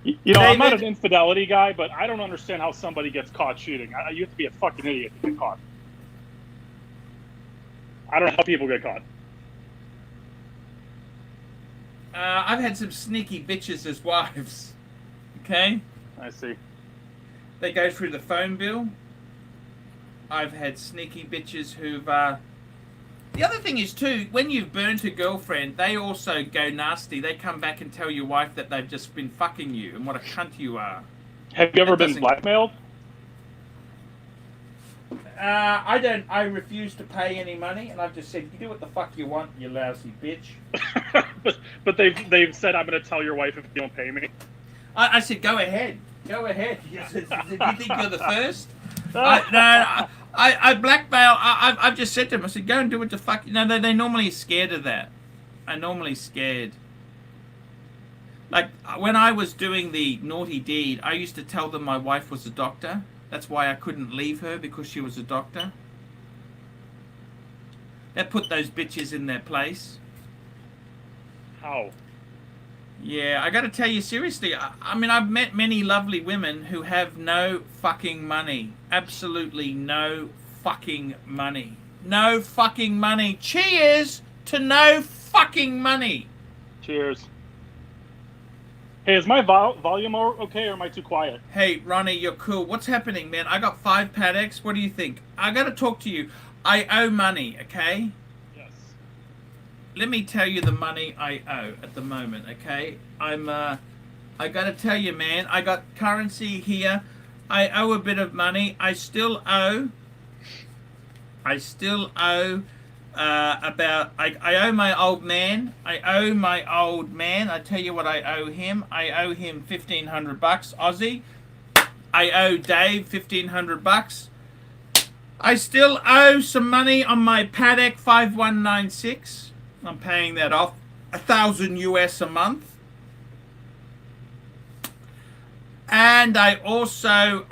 [SPEAKER 2] You know, David, I'm not an infidelity guy, but I don't understand how somebody gets caught cheating. You have to be a fucking idiot to get caught. I don't know how people get caught.
[SPEAKER 1] I've had some sneaky bitches as wives. Okay?
[SPEAKER 2] I see.
[SPEAKER 1] They go through the phone bill. I've had sneaky bitches who've... The other thing is, too, when you've burnt a girlfriend, they also go nasty. They come back and tell your wife that they've just been fucking you and what a cunt you are.
[SPEAKER 2] Have you ever been blackmailed?
[SPEAKER 1] I refuse to pay any money, and I've just said, you do what the fuck you want, you lousy bitch.
[SPEAKER 2] but they've said, I'm going to tell your wife if you don't pay me.
[SPEAKER 1] I said, go ahead. Go ahead. You think you're the first? I blackmail. I've just said to them, I said, go and do what the fuck. No, they normally scared of that. I'm normally scared. Like, when I was doing the naughty deed, I used to tell them my wife was a doctor. That's why I couldn't leave her, because she was a doctor. That put those bitches in their place.
[SPEAKER 2] How?
[SPEAKER 1] Yeah, I gotta tell you seriously, I mean, I've met many lovely women who have no fucking money. Absolutely no fucking money. No fucking money. Cheers to no fucking money.
[SPEAKER 2] Cheers. Hey, is my volume okay, or am I too quiet?
[SPEAKER 1] Hey, Ronnie, you're cool. What's happening, man? I got 5 Pateks. What do you think? I gotta talk to you. I owe money, okay?
[SPEAKER 2] Yes.
[SPEAKER 1] Let me tell you the money I owe at the moment, okay? I gotta tell you, man, I got currency here. I owe a bit of money. I still owe about, I owe my old man. I tell you what I owe him. I owe him $1,500 Aussie. I owe Dave $1,500. I still owe some money on my Patek 5196. I'm paying that off. 1,000 US a month. And I'm also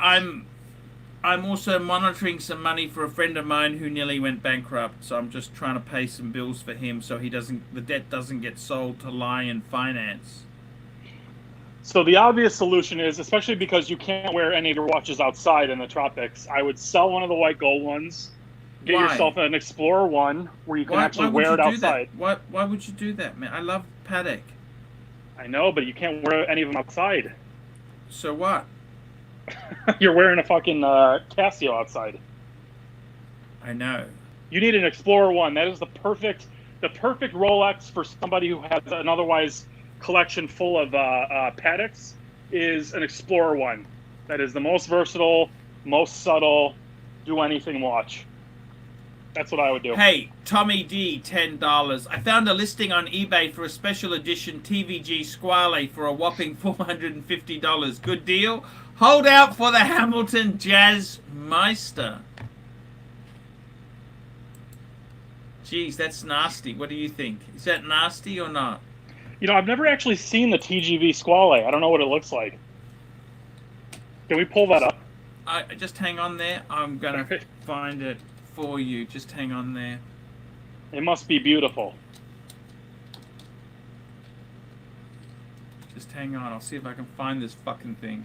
[SPEAKER 1] monitoring some money for a friend of mine who nearly went bankrupt. So I'm just trying to pay some bills for him so the debt doesn't get sold to Lion Finance.
[SPEAKER 2] So the obvious solution is, especially because you can't wear any of your watches outside in the tropics, I would sell one of the white gold ones. Get yourself an Explorer one where you can actually wear it outside.
[SPEAKER 1] Why would you do that, man? I love Patek.
[SPEAKER 2] I know, but you can't wear any of them outside.
[SPEAKER 1] So what?
[SPEAKER 2] You're wearing a fucking Casio outside.
[SPEAKER 1] I know.
[SPEAKER 2] You need an Explorer one. That is the perfect Rolex for somebody who has an otherwise collection full of Pateks. Is an Explorer one. That is the most versatile, most subtle, do anything watch. That's what I would do.
[SPEAKER 1] Hey, Tommy D, $10. I found a listing on eBay for a special edition TVG Squale for a whopping $450. Good deal? Hold out for the Hamilton Jazz Meister. Jeez, that's nasty. What do you think? Is that nasty or not?
[SPEAKER 2] You know, I've never actually seen the TGV Squale. I don't know what it looks like. Can we pull that up?
[SPEAKER 1] Just hang on there. I'm going to find it for you. Just hang on there.
[SPEAKER 2] It must be beautiful.
[SPEAKER 1] Just hang on. I'll see if I can find this fucking thing.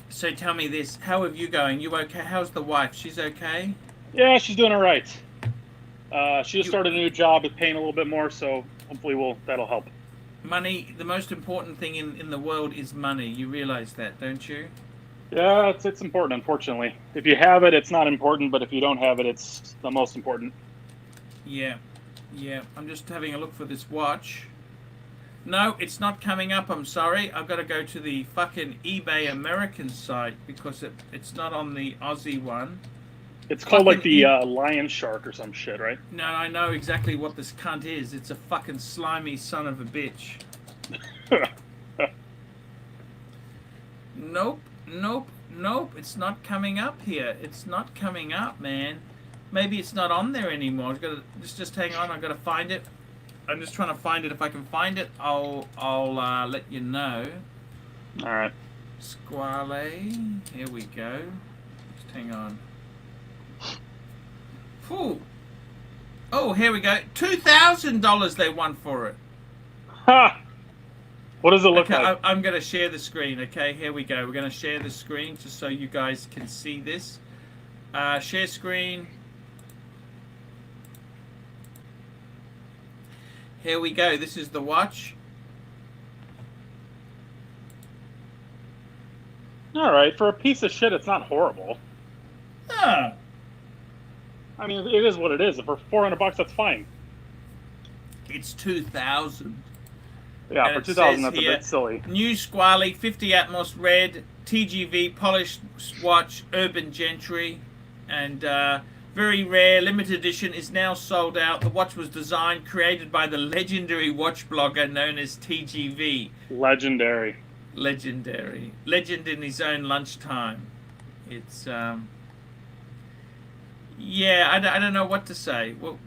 [SPEAKER 1] So tell me this. How are you going? You okay? How's the wife? She's okay?
[SPEAKER 2] Yeah, she's doing all right. She just started a new job. It's paying a little bit more, so hopefully that'll help.
[SPEAKER 1] Money, the most important thing in the world is money. You realize that, don't you?
[SPEAKER 2] Yeah, it's important, unfortunately. If you have it, it's not important, but if you don't have it, it's the most important.
[SPEAKER 1] Yeah. I'm just having a look for this watch. No, it's not coming up, I'm sorry. I've got to go to the fucking eBay American site because it's not on the Aussie one.
[SPEAKER 2] It's called like the lion shark or some shit, right?
[SPEAKER 1] No, I know exactly what this cunt is. It's a fucking slimy son of a bitch. Nope. It's not coming up here. It's not coming up, man. Maybe it's not on there anymore. I've got to just hang on. I've got to find it. I'm just trying to find it. If I can find it, I'll let you know.
[SPEAKER 2] All right.
[SPEAKER 1] Squale. Here we go. Just hang on. Ooh. Oh, here we go. $2,000 they won for it.
[SPEAKER 2] Ha! What does it look like?
[SPEAKER 1] I'm going to share the screen, okay? Here we go. We're going to share the screen just so you guys can see this. Share screen. Here we go. This is the watch.
[SPEAKER 2] All right. For a piece of shit, it's not horrible.
[SPEAKER 1] Ah.
[SPEAKER 2] I mean, it is what it is. For $400, that's fine.
[SPEAKER 1] It's 2,000.
[SPEAKER 2] Yeah,
[SPEAKER 1] and
[SPEAKER 2] for 2,000, that's
[SPEAKER 1] here,
[SPEAKER 2] a bit silly.
[SPEAKER 1] New Squale, 50 Atmos red, TGV polished watch, urban gentry, and very rare, limited edition, is now sold out. The watch was designed, created by the legendary watch blogger known as TGV.
[SPEAKER 2] Legendary.
[SPEAKER 1] Legend in his own lunchtime. It's yeah, I don't know what to say. Well,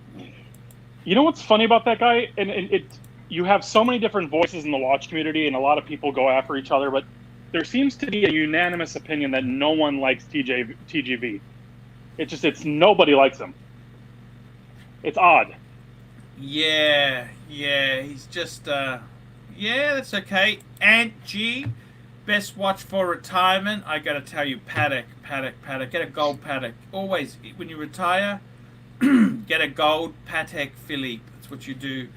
[SPEAKER 2] you know what's funny about that guy? And you have so many different voices in the watch community, and a lot of people go after each other, but there seems to be a unanimous opinion that no one likes TGV. It's nobody likes him. It's odd.
[SPEAKER 1] Yeah, he's just yeah, that's okay. Ant G, best watch for retirement. I gotta tell you, Patek. Get a gold Patek. Always, when you retire, get a gold Patek Philippe. That's what you do.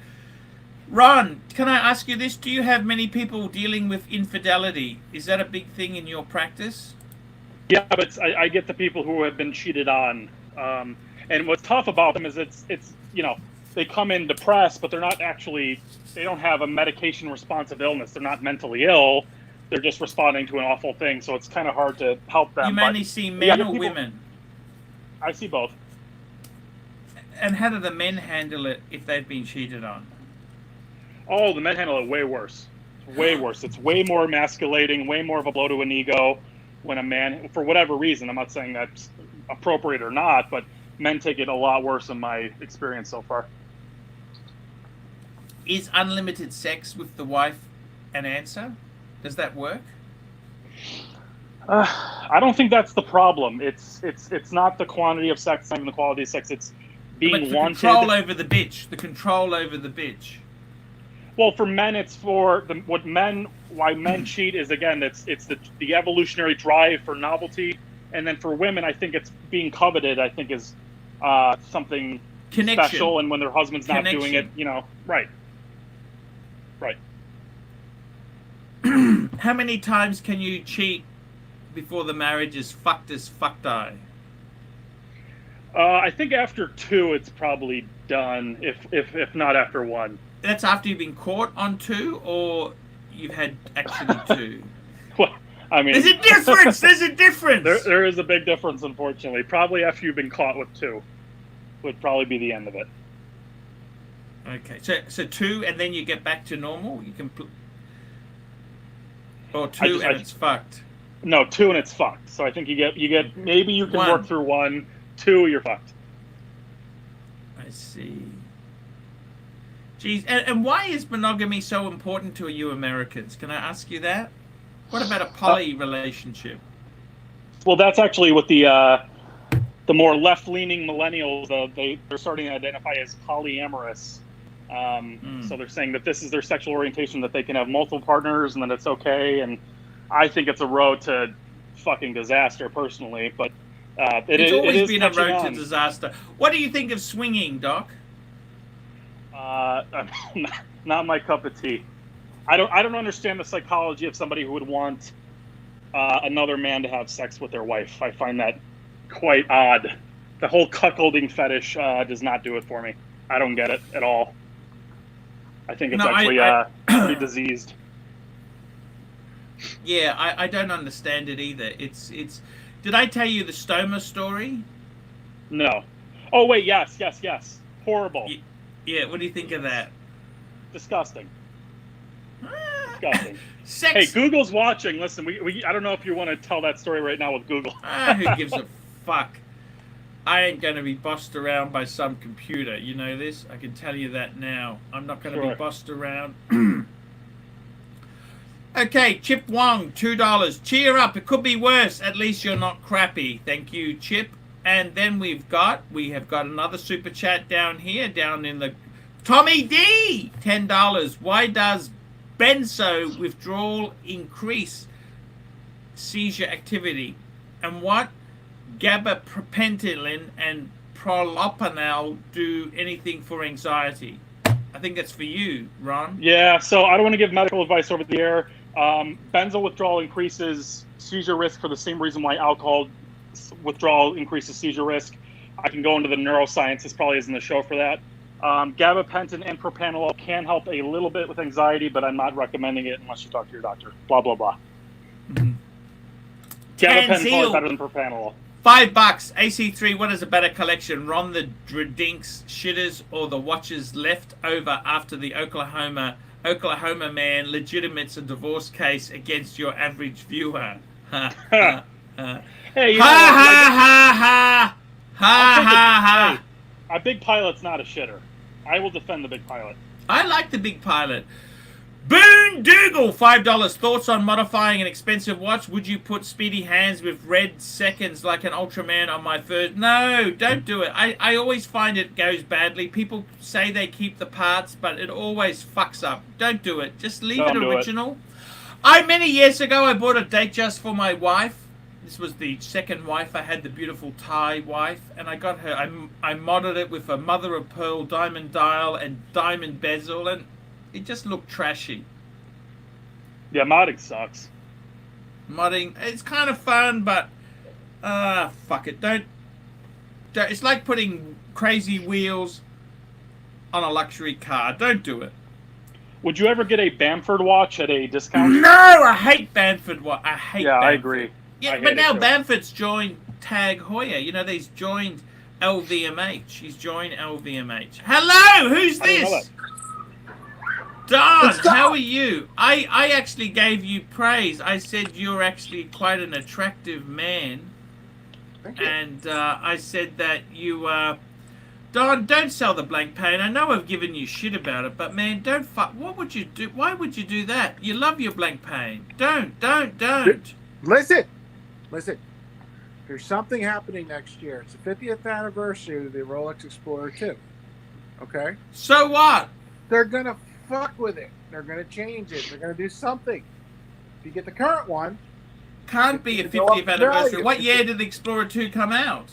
[SPEAKER 1] Ron, can I ask you this? Do you have many people dealing with infidelity? Is that a big thing in your practice?
[SPEAKER 2] Yeah, but I get the people who have been cheated on. And what's tough about them is it's you know, they come in depressed, but they don't have a medication responsive illness. They're not mentally ill. They're just responding to an awful thing. So it's kind of hard to help them.
[SPEAKER 1] You mainly see men or women?
[SPEAKER 2] I see both.
[SPEAKER 1] And how do the men handle it if they've been cheated on?
[SPEAKER 2] Oh, the men handle it way worse. Way worse. It's way more emasculating, way more of a blow to an ego when a man, for whatever reason, I'm not saying that's appropriate or not, but men take it a lot worse in my experience so far.
[SPEAKER 1] Is unlimited sex with the wife an answer? Does that work?
[SPEAKER 2] I don't think that's the problem. It's not the quantity of sex, not even the quality of sex. It's being wanted.
[SPEAKER 1] Control over the bitch. The control over the bitch.
[SPEAKER 2] Well, for men, it's why men cheat is, again, it's the evolutionary drive for novelty, and then for women, I think it's being coveted. I think is something special, and when their husband's not doing it, you know, right.
[SPEAKER 1] How many times can you cheat before the marriage is fucked as fucked eye?
[SPEAKER 2] I think after 2, it's probably done. If not after 1.
[SPEAKER 1] that's after you've been caught on 2, or you've had actually 2?
[SPEAKER 2] Well, I mean,
[SPEAKER 1] there's a difference. There's a difference.
[SPEAKER 2] There is a big difference, unfortunately. Probably after you've been caught with 2 would probably be the end of it.
[SPEAKER 1] Okay, so 2, and then you get back to normal. You can, or 2 and it's fucked.
[SPEAKER 2] No, 2 and it's fucked. So I think you get maybe you can
[SPEAKER 1] 1.
[SPEAKER 2] work through 1, 2 you're fucked.
[SPEAKER 1] I see. Jeez, and why is monogamy so important to you Americans? Can I ask you that? What about a poly relationship?
[SPEAKER 2] Well, that's actually what the more left-leaning millennials they're starting to identify as polyamorous. So they're saying that this is their sexual orientation, that they can have multiple partners and that it's okay. And I think it's a road to fucking disaster, personally. But
[SPEAKER 1] it's always been a road to disaster. What do you think of swinging, Doc?
[SPEAKER 2] Not my cup of tea. I don't understand the psychology of somebody who would want another man to have sex with their wife. I find that quite odd. The whole cuckolding fetish does not do it for me. I don't get it at all. I think it's pretty diseased.
[SPEAKER 1] Yeah, I don't understand it either. It's. Did I tell you the stoma story?
[SPEAKER 2] No. Oh wait, yes. Horrible.
[SPEAKER 1] Yeah. What do you think of that?
[SPEAKER 2] Disgusting. Disgusting.
[SPEAKER 1] Sex.
[SPEAKER 2] Hey, Google's watching. Listen, I don't know if you want to tell that story right now with Google.
[SPEAKER 1] Who gives a fuck? I ain't going to be bossed around by some computer. You know this? I can tell you that now. I'm not going to be bossed around. Okay, Chip Wong, $2. Cheer up. It could be worse. At least you're not crappy. Thank you, Chip. And then we have got another super chat down here, down in the... Tommy D, $10. Why does benzo withdrawal increase seizure activity? And what gabapentin and propanol do anything for anxiety? I think that's for you, Ron.
[SPEAKER 2] Yeah, so I don't want to give medical advice over the air. Benzo withdrawal increases seizure risk for the same reason why alcohol withdrawal increases seizure risk. I can go into the neuroscience. This probably isn't the show for that. Gabapentin and propranolol can help a little bit with anxiety, but I'm not recommending it unless you talk to your doctor. Blah, blah, blah.
[SPEAKER 1] Mm-hmm.
[SPEAKER 2] Gabapentin is probably better than propranolol.
[SPEAKER 1] $5. AC3, what is a better collection? Ron the Drinks shitters or the watches left over after the Oklahoma man legitimates a divorce case against your average viewer? Ha ha ha.
[SPEAKER 2] Hey,
[SPEAKER 1] ha. Hey,
[SPEAKER 2] a big pilot's not a shitter. I will defend the big pilot.
[SPEAKER 1] I like the big pilot. Boone Dougal, $5. Thoughts on modifying an expensive watch? Would you put speedy hands with red seconds like an Ultraman on my first? No, don't do it. I always find it goes badly. People say they keep the parts, but it always fucks up. Don't do it. Just leave it original. Many years ago, I bought a Datejust for my wife. This was the second wife. I had the beautiful Thai wife, and I got her. I modded it with a mother of pearl diamond dial and diamond bezel, and it just looked trashy.
[SPEAKER 2] Yeah, modding sucks.
[SPEAKER 1] Modding, it's kind of fun, but fuck it. Don't. It's like putting crazy wheels on a luxury car. Don't do it.
[SPEAKER 2] Would you ever get a Bamford watch at a discount?
[SPEAKER 1] No, I hate Bamford watch. I hate.
[SPEAKER 2] Yeah,
[SPEAKER 1] Bamford.
[SPEAKER 2] I agree.
[SPEAKER 1] Yeah, but now Bamford's joined Tag Heuer. You know, they've joined LVMH. He's joined LVMH. Hello, who's this? Don, how are you? I actually gave you praise. I said you're actually quite an attractive man.
[SPEAKER 3] Thank you.
[SPEAKER 1] And I said that you... Don, don't sell the blank pane. I know I've given you shit about it, but man, don't fuck... What would you do? Why would you do that? You love your blank pane. Don't.
[SPEAKER 3] Listen. There's something happening next year. It's the 50th anniversary of the Rolex Explorer 2. Okay?
[SPEAKER 1] So what?
[SPEAKER 3] They're going to fuck with it. They're going to change it. They're going to do something. If you get the current one...
[SPEAKER 1] Can't be a 50th anniversary. What year did the Explorer 2 come out?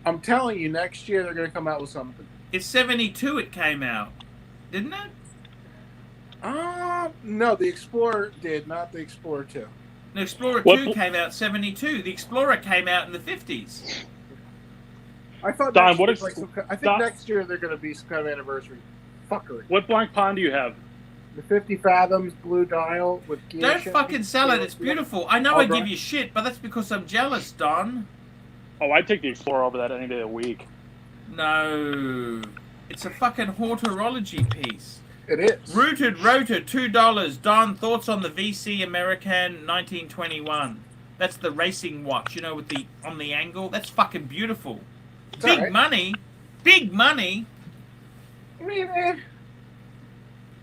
[SPEAKER 3] I'm telling you, next year they're going to come out with something.
[SPEAKER 1] It's 72 it came out. Didn't it?
[SPEAKER 3] No, the Explorer did, not the Explorer 2.
[SPEAKER 1] The Explorer 2 came out 72. The Explorer came out in the 50s.
[SPEAKER 3] I thought
[SPEAKER 2] Don,
[SPEAKER 3] next year they're going to be some kind of anniversary. fuckery.
[SPEAKER 2] What Blanc Pond do you have?
[SPEAKER 3] The 50 fathoms blue dial with gear.
[SPEAKER 1] Don't fucking sell it. It's beautiful. I know I give you shit, but that's because I'm jealous, Don.
[SPEAKER 2] Oh, I'd take the Explorer over that any day of the week.
[SPEAKER 1] No. It's a fucking horology piece.
[SPEAKER 3] It is.
[SPEAKER 1] Rooted Rotor, $2. Don, thoughts on the VC American 1921. That's the racing watch, you know, with the on the angle. That's fucking beautiful.
[SPEAKER 3] It's
[SPEAKER 1] Big
[SPEAKER 3] right.
[SPEAKER 1] money. Big money.
[SPEAKER 3] I mean, man,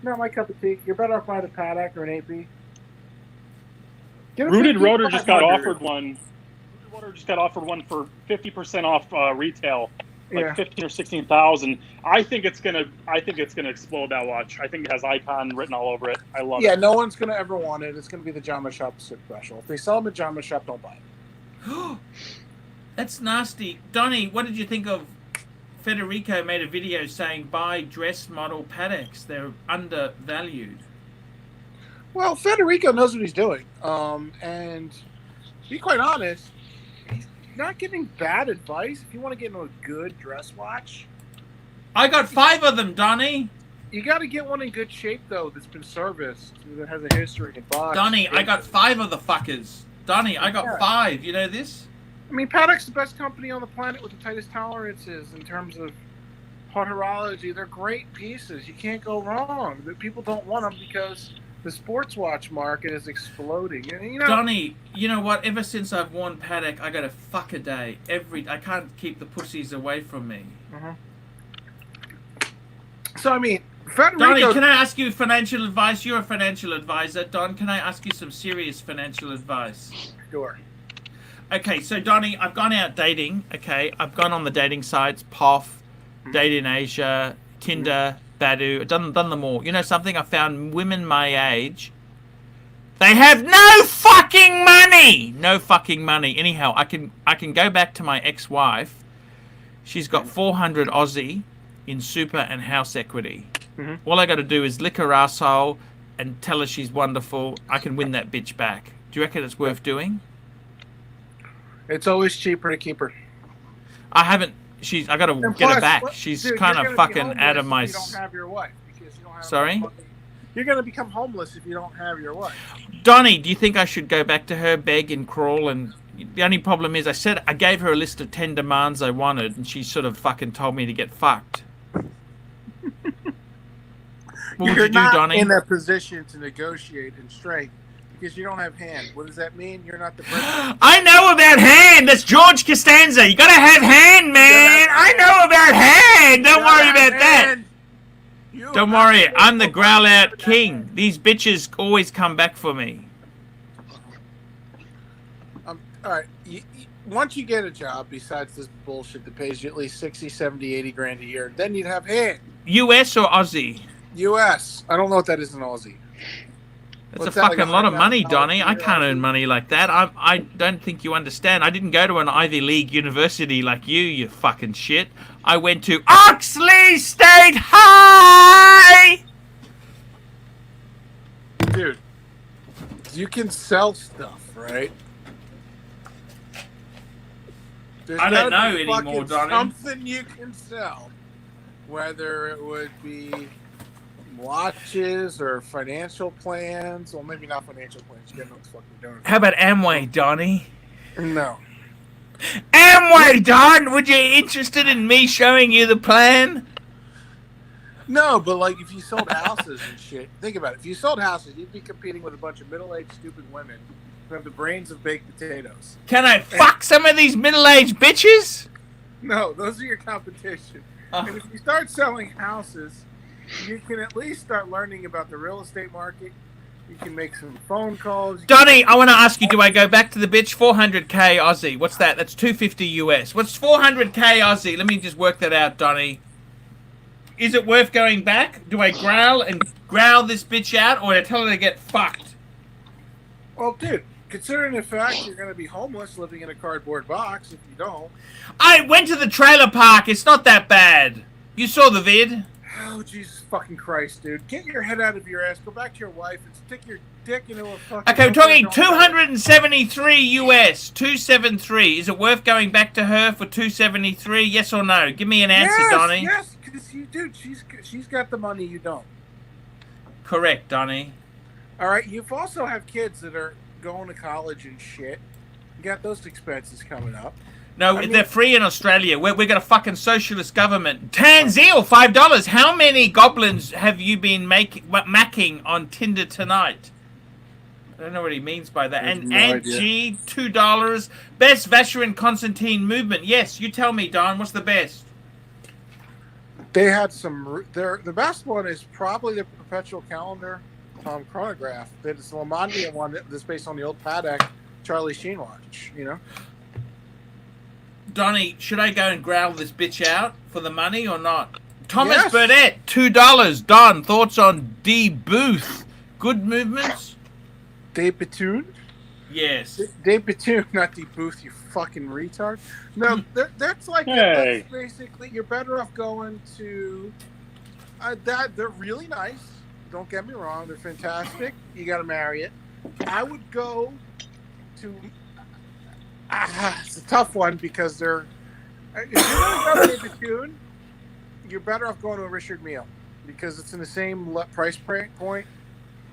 [SPEAKER 3] not my cup of tea. You're better off buying a Patek or an AP.
[SPEAKER 2] Rooted Rotor just got offered one. Rooted Rotor just got offered one for 50% off retail, like 15 or 16,000. I think it's gonna explode, that watch. I think it has Icon written all over it. I love it.
[SPEAKER 3] Yeah, no one's gonna ever want it. It's gonna be the Jama Shop special. If they sell them at Jama Shop, don't buy it.
[SPEAKER 1] That's nasty. Donnie, what did you think of Federico made a video saying buy dress model Pateks? They're undervalued.
[SPEAKER 3] Well, Federico knows what he's doing. And to be quite honest, he's not giving bad advice. If you want to get into a good dress watch,
[SPEAKER 1] I got 5 of them, Donnie.
[SPEAKER 3] you got to get one in good shape, though, that's been serviced, that has a history in box.
[SPEAKER 1] Donnie, I got 5 of the fuckers. Donnie, I got 5. You know this?
[SPEAKER 3] I mean, Patek's the best company on the planet with the tightest tolerances in terms of horology. They're great pieces. You can't go wrong. The people don't want them because the sports watch market is exploding. And, you know,
[SPEAKER 1] Donnie, you know what? Ever since I've worn Patek, I got a fuck a day. I can't keep the pussies away from me.
[SPEAKER 3] So, I mean, Federico...
[SPEAKER 1] Donnie, can I ask you financial advice? You're a financial advisor. Don, can I ask you some serious financial advice?
[SPEAKER 3] Sure.
[SPEAKER 1] Okay, so Donnie, I've gone out dating, okay? I've gone on the dating sites, POF, Date in Asia, Tinder, Badoo. I've done them all. You know something? I found women my age. They have no fucking money! No fucking money. Anyhow, I can go back to my ex-wife. She's got 400 Aussie in super and house equity. All I got to do is lick her asshole and tell her she's wonderful. I can win that bitch back. Do you reckon it's worth doing?
[SPEAKER 3] It's always cheaper to keep her.
[SPEAKER 1] I haven't. I got to get her back. She's kind of fucking out of my.
[SPEAKER 3] You don't have your wife because you don't have.
[SPEAKER 1] Sorry.
[SPEAKER 3] You're gonna become homeless if you don't have your wife.
[SPEAKER 1] Donnie, do you think I should go back to her, beg and crawl? And the only problem is, I gave her a list of 10 demands I wanted, and she sort of fucking told me to get fucked. What would you do, Donnie?
[SPEAKER 3] You're not in a position to negotiate in strength because you don't have hand. What does that mean? You're not the president.
[SPEAKER 1] I know about hand. That's George Costanza. You gotta have hand, man. I know about hand. Don't worry about that. Don't worry. I'm the growl out king. These bitches always come back for me.
[SPEAKER 3] All right. Once you get a job, besides this bullshit that pays you at least 60, 70, 80 grand a year, then you'd have hand.
[SPEAKER 1] US or Aussie?
[SPEAKER 3] US. I don't know what that is in Aussie.
[SPEAKER 1] That's a fucking lot of money, Donnie. I can't earn money like that. I don't think you understand. I didn't go to an Ivy League university like you fucking shit. I went to Oxley State High!
[SPEAKER 3] Dude, you can sell stuff, right?
[SPEAKER 1] I don't know anymore, Donnie.
[SPEAKER 3] Something you can sell. Whether it would be watches or financial plans. Well, maybe not financial plans. You gotta know what the fuck you're doing.
[SPEAKER 1] How about Amway, Donnie?
[SPEAKER 3] No.
[SPEAKER 1] Amway, Don! Would you be interested in me showing you the plan?
[SPEAKER 3] No, but like if you sold houses and shit, think about it. If you sold houses, you'd be competing with a bunch of middle-aged stupid women who have the brains of baked potatoes.
[SPEAKER 1] Can I fuck some of these middle-aged bitches?
[SPEAKER 3] No, those are your competition. And if you start selling houses, you can at least start learning about the real estate market. You can make some phone calls.
[SPEAKER 1] Donnie, I want to ask you, do I go back to the bitch? 400k Aussie. What's that? That's 250 US. What's 400k Aussie? Let me just work that out, Donnie. Is it worth going back? Do I growl this bitch out, or do I tell her to get fucked?
[SPEAKER 3] Well, dude, considering the fact you're going to be homeless living in a cardboard box if you don't.
[SPEAKER 1] I went to the trailer park. It's not that bad. You saw the vid.
[SPEAKER 3] Oh, Jesus fucking Christ, dude. Get your head out of your ass. Go back to your wife and stick your dick into a fucking...
[SPEAKER 1] Okay, we're talking 273 US. 273. Is it worth going back to her for 273? Yes or no? Give me an answer, Donnie.
[SPEAKER 3] Yes, dude, she's got the money, you don't.
[SPEAKER 1] Correct, Donnie.
[SPEAKER 3] All right, you've also have kids that are going to college and shit. You got those expenses coming up.
[SPEAKER 1] No, they're free in Australia. We got a fucking socialist government. Tanzil, $5. How many goblins have you been macking on Tinder tonight? I don't know what he means by that. And
[SPEAKER 3] no
[SPEAKER 1] G, $2. Best Vacherin Constantine movement. Yes, you tell me, Don. What's the best?
[SPEAKER 3] They had some. The best one is probably the Perpetual Calendar chronograph. It's the Lamondia one that's based on the old Patek Charlie Sheen watch. You know.
[SPEAKER 1] Donnie, should I go and growl this bitch out for the money or not? Thomas
[SPEAKER 3] Yes.
[SPEAKER 1] Burdett, $2. Don, thoughts on D Booth? Good movements?
[SPEAKER 3] Dave Batoon?
[SPEAKER 1] Yes.
[SPEAKER 3] Dave Batoon, not D Booth, you fucking retard. No, that's like
[SPEAKER 2] Hey.
[SPEAKER 3] that's basically you're better off going to that. They're really nice. Don't get me wrong, they're fantastic. You got to marry it. I would go to. It's a tough one because they're. If you're going to go to Batoon, you're better off going to a Richard Mille because it's in the same price point.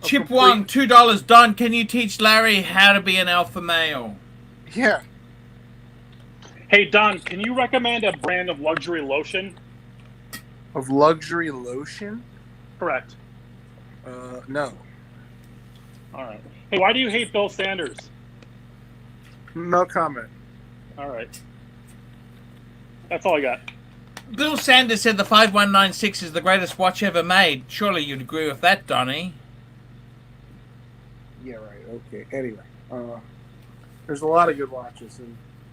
[SPEAKER 1] Chip Wong, $2. Don, can you teach Larry how to be an alpha male?
[SPEAKER 3] Yeah.
[SPEAKER 2] Hey, Don, can you recommend a brand of luxury lotion?
[SPEAKER 3] Of luxury lotion?
[SPEAKER 2] Correct.
[SPEAKER 3] No.
[SPEAKER 2] All right. Hey, why do you hate Bill Sanders?
[SPEAKER 3] No comment.
[SPEAKER 2] All right. That's all I got.
[SPEAKER 1] Bill Sanders said the 5196 is the greatest watch ever made. Surely you'd agree with that, Donnie.
[SPEAKER 3] Yeah, right. Okay. Anyway, there's a lot of good watches.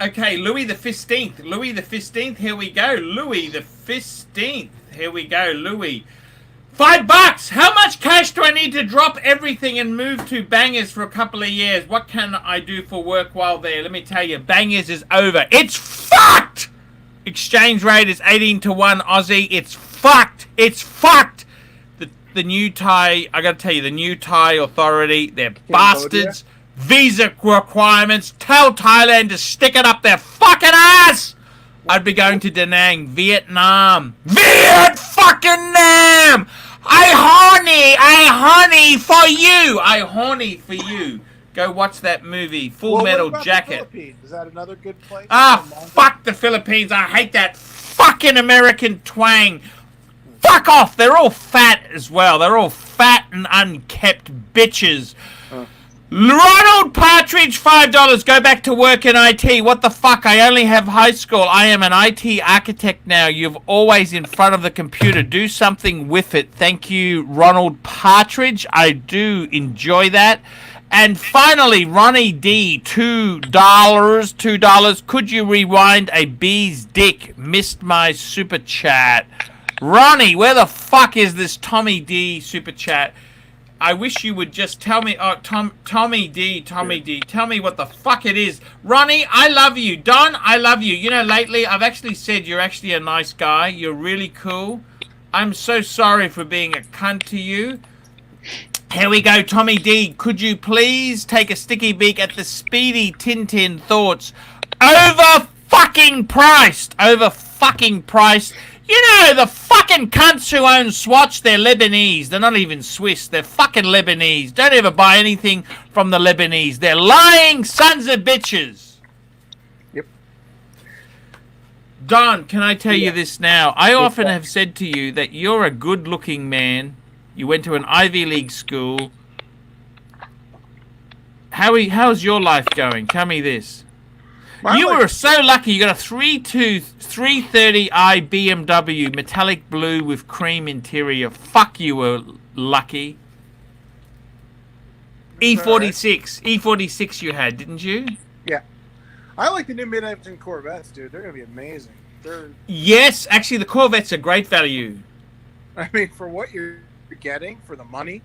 [SPEAKER 1] Okay, Louis the 15th. Louis the 15th, here we go. Louis the 15th. Here we go, Louis. $5! How much cash do I need to drop everything and move to Bangers for a couple of years? What can I do for work while there? Let me tell you, Bangers is over. It's fucked! Exchange rate is 18 to 1 Aussie. It's fucked. It's fucked. The new Thai, I gotta tell you, the new Thai authority, they're bastards. Visa requirements. Tell Thailand to stick it up their fucking ass. I'd be going to Da Nang, Vietnam. Viet fucking Nam! I horny for you. I horny for you. Go watch that movie, Full Metal Jacket.
[SPEAKER 3] Is that another good place?
[SPEAKER 1] Fuck the Philippines. I hate that fucking American twang. Fuck off. They're all fat as well. They're all fat and unkept bitches. Ronald Partridge, $5. Go back to work in IT. What the fuck? I only have high school. I am an IT architect now. You're always in front of the computer. Do something with it. Thank you, Ronald Partridge. I do enjoy that. And finally, Ronnie D, $2. $2. Could you rewind a bee's dick? Missed my super chat. Ronnie, where the fuck is this Tommy D super chat? I wish you would just tell me. Oh, Tommy D, tell me what the fuck it is. Ronnie, I love you. Don, I love you. You know, lately I've actually said you're actually a nice guy. You're really cool. I'm so sorry for being a cunt to you. Here we go, Tommy D. Could you please take a sticky beak at the speedy Tintin thoughts? Over fucking priced. You know, the fucking cunts who own Swatch, they're Lebanese. They're not even Swiss. They're fucking Lebanese. Don't ever buy anything from the Lebanese. They're lying sons of bitches.
[SPEAKER 3] Yep.
[SPEAKER 1] Don, can I tell you this now? I often have said to you that you're a good-looking man. You went to an Ivy League school. How's your life going? Tell me this. You were so lucky. You got a 330i BMW, metallic blue with cream interior. Fuck, you were lucky. E46 you had, didn't you?
[SPEAKER 3] Yeah. I like the new mid-engine Corvettes, dude. They're going to be amazing.
[SPEAKER 1] Yes, actually, the Corvettes are great value.
[SPEAKER 3] I mean, for what you're getting, for the money,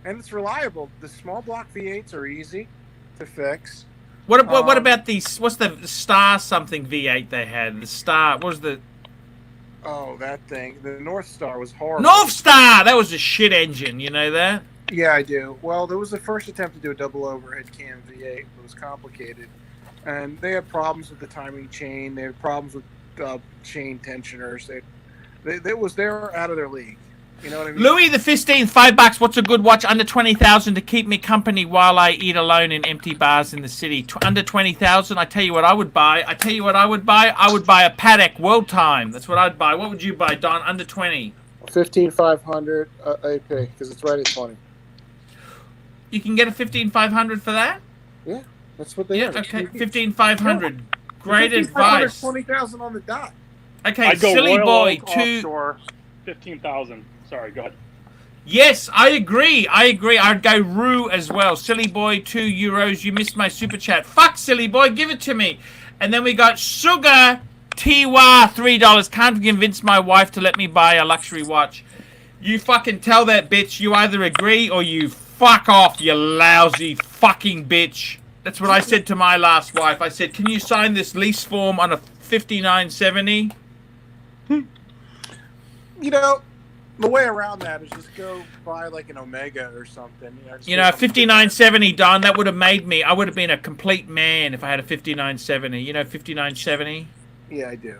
[SPEAKER 3] and it's reliable. The small block V8s are easy to fix.
[SPEAKER 1] What about these? What's the Star something V8 they had? The Star, what was the?
[SPEAKER 3] Oh, that thing. The North Star was horrible.
[SPEAKER 1] North Star! That was a shit engine, you know that?
[SPEAKER 3] Yeah, I do. Well, there was the first attempt to do a double overhead cam V8. It was complicated. And they had problems with the timing chain. They had problems with chain tensioners. They're out of their league. You know what I mean?
[SPEAKER 1] Louis the 15th, $5. What's a good watch under 20,000 to keep me company while I eat alone in empty bars in the city? Under 20,000, I tell you what I would buy. I would buy a Patek World Time. That's what I'd buy. What would you buy, Don? Under 20.
[SPEAKER 3] 15,500 AP because it's right at 20.
[SPEAKER 1] You can get a 15,500 for that?
[SPEAKER 3] Yeah, that's what they are.
[SPEAKER 1] Okay, 15,500. Great advice.
[SPEAKER 3] 20,000 on the dot.
[SPEAKER 1] Okay,
[SPEAKER 2] I'd go
[SPEAKER 1] silly
[SPEAKER 2] Royal
[SPEAKER 1] boy,
[SPEAKER 2] Oak offshore, 15,000. Sorry, go ahead.
[SPEAKER 1] Yes, I agree. I'd go Rue as well. Silly boy, €2. You missed my super chat. Fuck, silly boy, give it to me. And then we got Sugar Tiwa, $3. Can't convince my wife to let me buy a luxury watch. You fucking tell that bitch you either agree or you fuck off, you lousy fucking bitch. That's what I said to my last wife. I said, can you sign this lease form on a 5970?
[SPEAKER 3] You know, the way around that is just go buy like an Omega or something.
[SPEAKER 1] You know, 5970, Don, that would have made me, I would have been a complete man if I had a 5970. You know 5970?
[SPEAKER 3] Yeah, I do.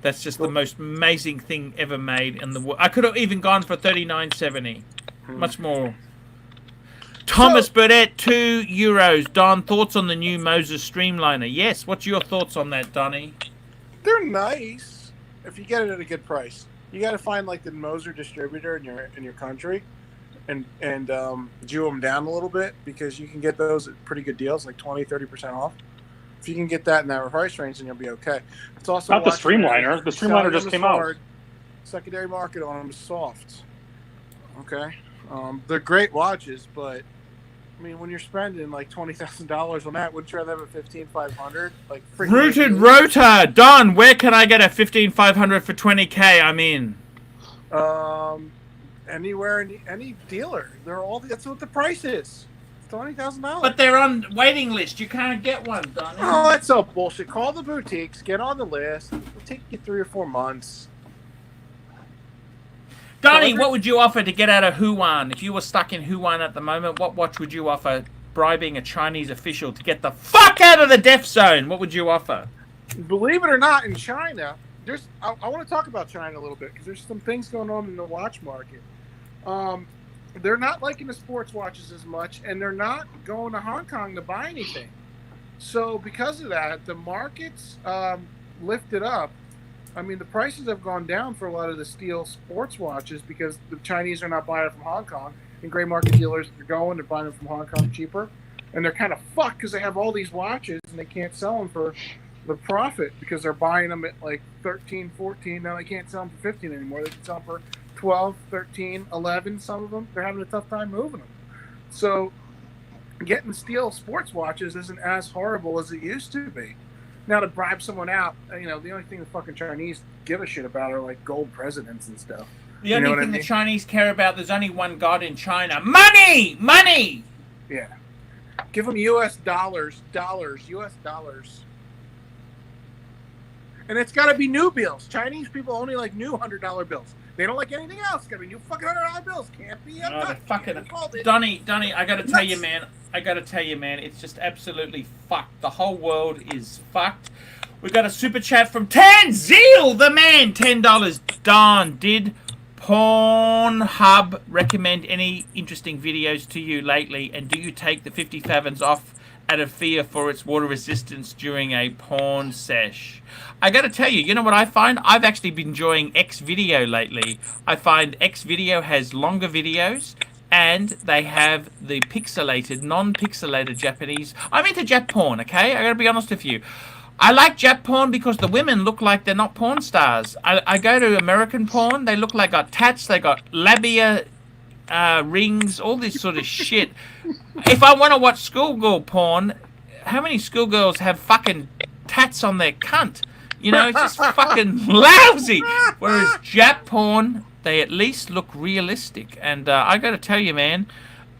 [SPEAKER 1] That's just the most amazing thing ever made in the world. I could have even gone for 3970. Much more. Thomas Burdett, €2. Don, thoughts on the new Moses Streamliner? Yes. What's your thoughts on that, Donnie?
[SPEAKER 3] They're nice if you get it at a good price. You got to find like the Moser distributor in your country, and Jew them down a little bit because you can get those at pretty good deals, like 20-30% off. If you can get that in that price range, then you'll be okay. It's also
[SPEAKER 2] not the Streamliner. The Streamliner just came out.
[SPEAKER 3] Secondary market on them is soft. Okay, they're great watches, but I mean, when you're spending like $20,000 on that, wouldn't you rather have a 15,500? Like
[SPEAKER 1] Rooted Rotor, Don, where can I get a 15,500 for 20K? I'm in.
[SPEAKER 3] Anywhere, any dealer. That's what the price is. $20,000.
[SPEAKER 1] But they're on waiting list. You can't get one, Don.
[SPEAKER 3] Oh, that's all bullshit. Call the boutiques. Get on the list. It'll take you 3 or 4 months.
[SPEAKER 1] Donnie, what would you offer to get out of Wuhan? If you were stuck in Wuhan at the moment, what watch would you offer bribing a Chinese official to get the fuck out of the death zone? What would you offer?
[SPEAKER 3] Believe it or not, in China, I want to talk about China a little bit because there's some things going on in the watch market. They're not liking the sports watches as much, and they're not going to Hong Kong to buy anything. So because of that, the market's lifted up. I mean, the prices have gone down for a lot of the steel sports watches because the Chinese are not buying it from Hong Kong, and gray market dealers are they're buying them from Hong Kong cheaper, and they're kind of fucked because they have all these watches and they can't sell them for the profit because they're buying them at like 13, 14. Now they can't sell them for 15 anymore. They can sell them for 12, 13, 11. Some of them, they're having a tough time moving them. So getting steel sports watches isn't as horrible as it used to be. Now, to bribe someone out, the only thing the fucking Chinese give a shit about are like gold presidents and stuff.
[SPEAKER 1] The only thing the Chinese care about, there's only one god in China. Money! Money!
[SPEAKER 3] Yeah. Give them US dollars, US dollars. And it's got to be new bills. Chinese people only like new $100 bills. They don't like anything else. It's got to be new fucking $100 bills. Can't be
[SPEAKER 1] Donnie, I got to tell you, man. It's just absolutely fucked. The whole world is fucked. We got a super chat from Tanzeel, the man. $10. Don, did Pornhub recommend any interesting videos to you lately? And do you take the 50 fathoms off out of fear for its water resistance during a porn sesh? I got to tell you, you know what I find? I've actually been enjoying X Video lately. I find X Video has longer videos, and they have the pixelated, non-pixelated Japanese. I'm into Jap porn, okay? I gotta be honest with you. I like Jap porn because the women look like they're not porn stars. I go to American porn, they look like got tats, they got labia rings, all this sort of shit. If I want to watch schoolgirl porn, how many schoolgirls have fucking tats on their cunt? It's just fucking lousy. Whereas Jap porn, they at least look realistic. And I got to tell you, man.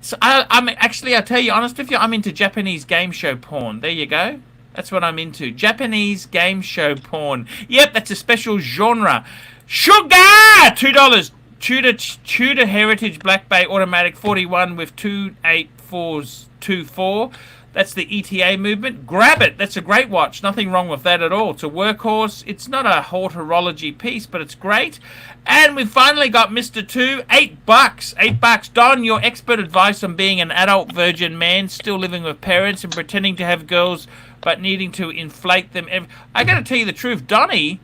[SPEAKER 1] So I'll tell you, honest with you, I'm into Japanese game show porn. There you go. That's what I'm into. Japanese game show porn. Yep, that's a special genre. Sugar! $2. Tudor Heritage Black Bay Automatic 41 with 28424. That's the ETA movement. Grab it. That's a great watch. Nothing wrong with that at all. It's a workhorse. It's not a horology piece, but it's great. And we finally got Mr. 2. $8. $8. Don, your expert advice on being an adult virgin man, still living with parents and pretending to have girls, but needing to inflate them. I got to tell you the truth. Donnie,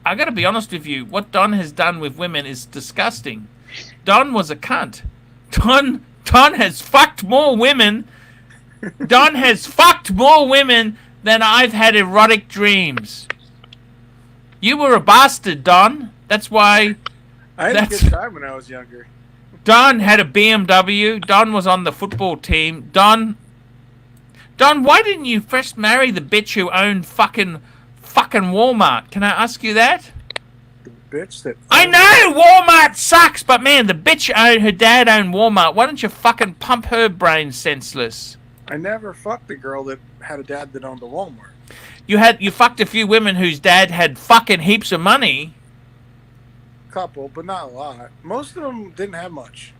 [SPEAKER 1] I got to be honest with you. What Don has done with women is disgusting. Don was a cunt. Don has fucked more women. Don has fucked more women than I've had erotic dreams. You were a bastard, Don. That's why.
[SPEAKER 3] I had a good time when I was younger.
[SPEAKER 1] Don had a BMW. Don was on the football team. Don, why didn't you first marry the bitch who owned fucking Walmart? Can I ask you that?
[SPEAKER 3] Bitch that
[SPEAKER 1] I know Walmart sucks, but man, the bitch her dad owned Walmart. Why don't you fucking pump her brain senseless?
[SPEAKER 3] I never fucked a girl that had a dad that owned a Walmart.
[SPEAKER 1] You fucked a few women whose dad had fucking heaps of money.
[SPEAKER 3] Couple, but not a lot. Most of them didn't have much.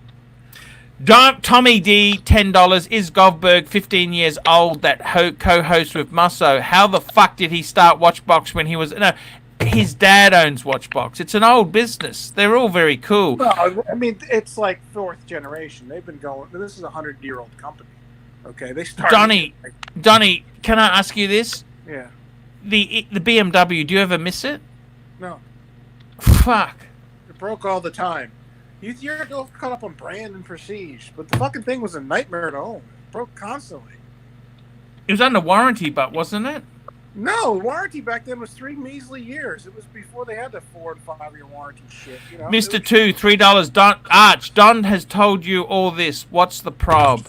[SPEAKER 1] Tommy D, $10. Is Govberg 15 years old? That co-host with Musso. How the fuck did he start Watchbox when he was no? His dad owns Watchbox. It's an old business. They're all very cool.
[SPEAKER 3] No, I mean, it's like fourth generation. They've been going. This is a 100-year-old company. Okay, they started.
[SPEAKER 1] Donnie, can I ask you this?
[SPEAKER 3] Yeah.
[SPEAKER 1] The BMW. Do you ever miss it?
[SPEAKER 3] No.
[SPEAKER 1] Fuck.
[SPEAKER 3] It broke all the time. You're caught up on brand and prestige, but the fucking thing was a nightmare to own. It broke constantly.
[SPEAKER 1] It was under warranty, but wasn't it?
[SPEAKER 3] No, warranty back then was 3 measly years. It was before they had the 4 and 5 year warranty shit. You know,
[SPEAKER 1] Mr. 2, $3. Don has told you all this. What's the prob?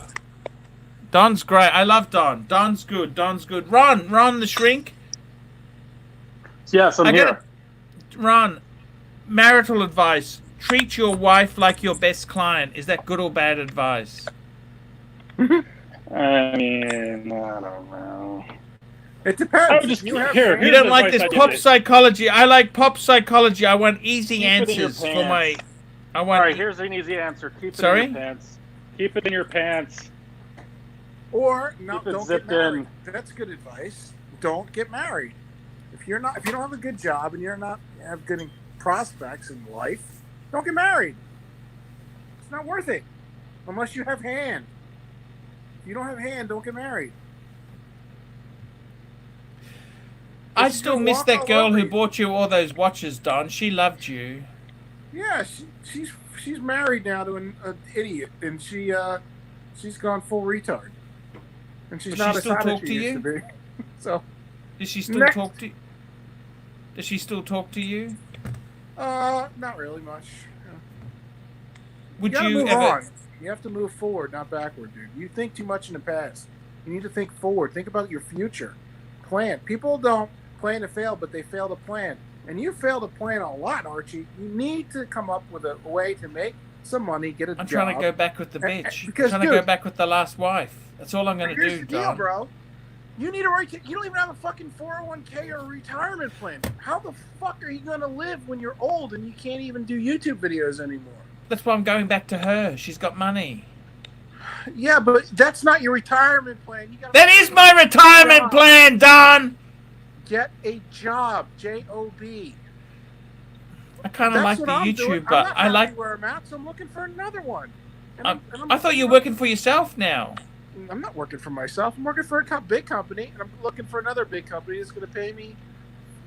[SPEAKER 1] Don's great. I love Don. Don's good. Ron the shrink.
[SPEAKER 2] Yes, I'm here.
[SPEAKER 1] Ron, marital advice. Treat your wife like your best client. Is that good or bad advice?
[SPEAKER 2] I mean, I don't know.
[SPEAKER 3] It depends.
[SPEAKER 2] Just,
[SPEAKER 1] you don't like this pop psychology. I like pop psychology. I want easy answers for my.
[SPEAKER 2] All right, here's an easy answer. Keep it in your pants. Keep it in your pants.
[SPEAKER 3] Or no, don't get married. That's good advice. Don't get married. If you don't have a good job and you're not have good prospects in life, don't get married. It's not worth it unless you have hand. If you don't have hand, don't get married.
[SPEAKER 1] I still miss that girl who bought you all those watches, Don. She loved you.
[SPEAKER 3] Yeah, she's married now to an idiot, and she's gone full retard. And she's not as hot as she used to be. So,
[SPEAKER 1] does she still talk to you? Does she still talk to you?
[SPEAKER 3] Not really much.
[SPEAKER 1] Would
[SPEAKER 3] you
[SPEAKER 1] you
[SPEAKER 3] move
[SPEAKER 1] ever?
[SPEAKER 3] On. You have to move forward, not backward, dude. You think too much in the past. You need to think forward. Think about your future. Plan. People don't plan to fail, but they fail to plan. And you fail to plan a lot, Archie. You need to come up with a way to make some money, get a job.
[SPEAKER 1] I'm trying to go back with the bitch.
[SPEAKER 3] Because,
[SPEAKER 1] I'm trying to go back with the last wife. That's all I'm going to do,
[SPEAKER 3] here's the deal,
[SPEAKER 1] Don.
[SPEAKER 3] bro. You need you don't even have a fucking 401k or a retirement plan. How the fuck are you going to live when you're old and you can't even do YouTube videos anymore?
[SPEAKER 1] That's why I'm going back to her. She's got money.
[SPEAKER 3] Yeah, but that's not your retirement plan.
[SPEAKER 1] That is my retirement plan, Don.
[SPEAKER 3] Get a job. J-O-B.
[SPEAKER 1] I kind of like the YouTube, but I like
[SPEAKER 3] where I'm at, so I'm looking for another one.
[SPEAKER 1] I thought you were working for yourself now.
[SPEAKER 3] I'm not working for myself. I'm working for a big company, and I'm looking for another big company that's going to pay me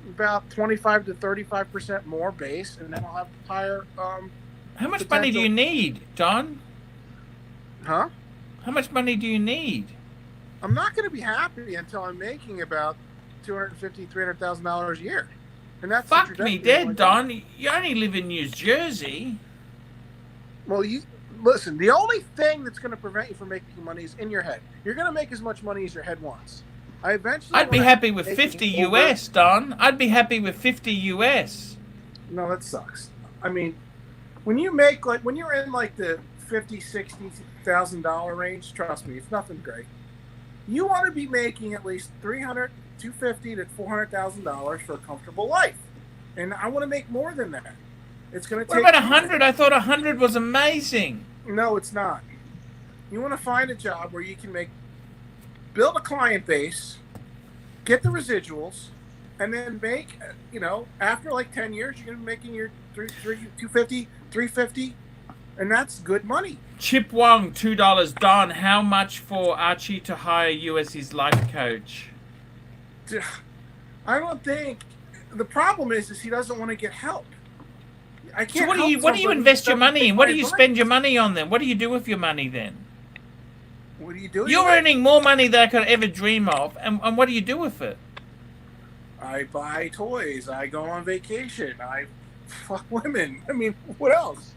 [SPEAKER 3] about 25 to 35% more base, and then I'll have higher.
[SPEAKER 1] How much money do you need, Don?
[SPEAKER 3] Huh?
[SPEAKER 1] How much money do you need?
[SPEAKER 3] I'm not going to be happy until I'm making about $250,000, $300,000 a year, and that's
[SPEAKER 1] fuck me dead, Don. You only live in New Jersey.
[SPEAKER 3] Well, you listen. The only thing that's going to prevent you from making money is in your head. You're going to make as much money as your head wants.
[SPEAKER 1] I'd be happy with 50 US, Don. I'd be happy with 50 US.
[SPEAKER 3] No, that sucks. I mean, when you make when you're in the $50,000-$60,000 range, trust me, it's nothing great. You want to be making at least $250,000 to $400,000 for a comfortable life, and I want to make more than that. It's going to take.
[SPEAKER 1] What about 100? I thought 100 was amazing.
[SPEAKER 3] No, it's not. You want to find a job where you can build a client base, get the residuals, and then make, after like 10 years, you're going to be making your 250, 350, and that's good money.
[SPEAKER 1] Chip Wong, $2. Don, how much for Archie to hire you as his life coach?
[SPEAKER 3] I don't think. The problem is he doesn't want to get help. I can't.
[SPEAKER 1] So what do you invest your money in? What do you spend your money on then? What do you do with your money then?
[SPEAKER 3] What do you do?
[SPEAKER 1] You're earning more money than I could ever dream of, and what do you do with it?
[SPEAKER 3] I buy toys. I go on vacation. I fuck women. I mean, what else?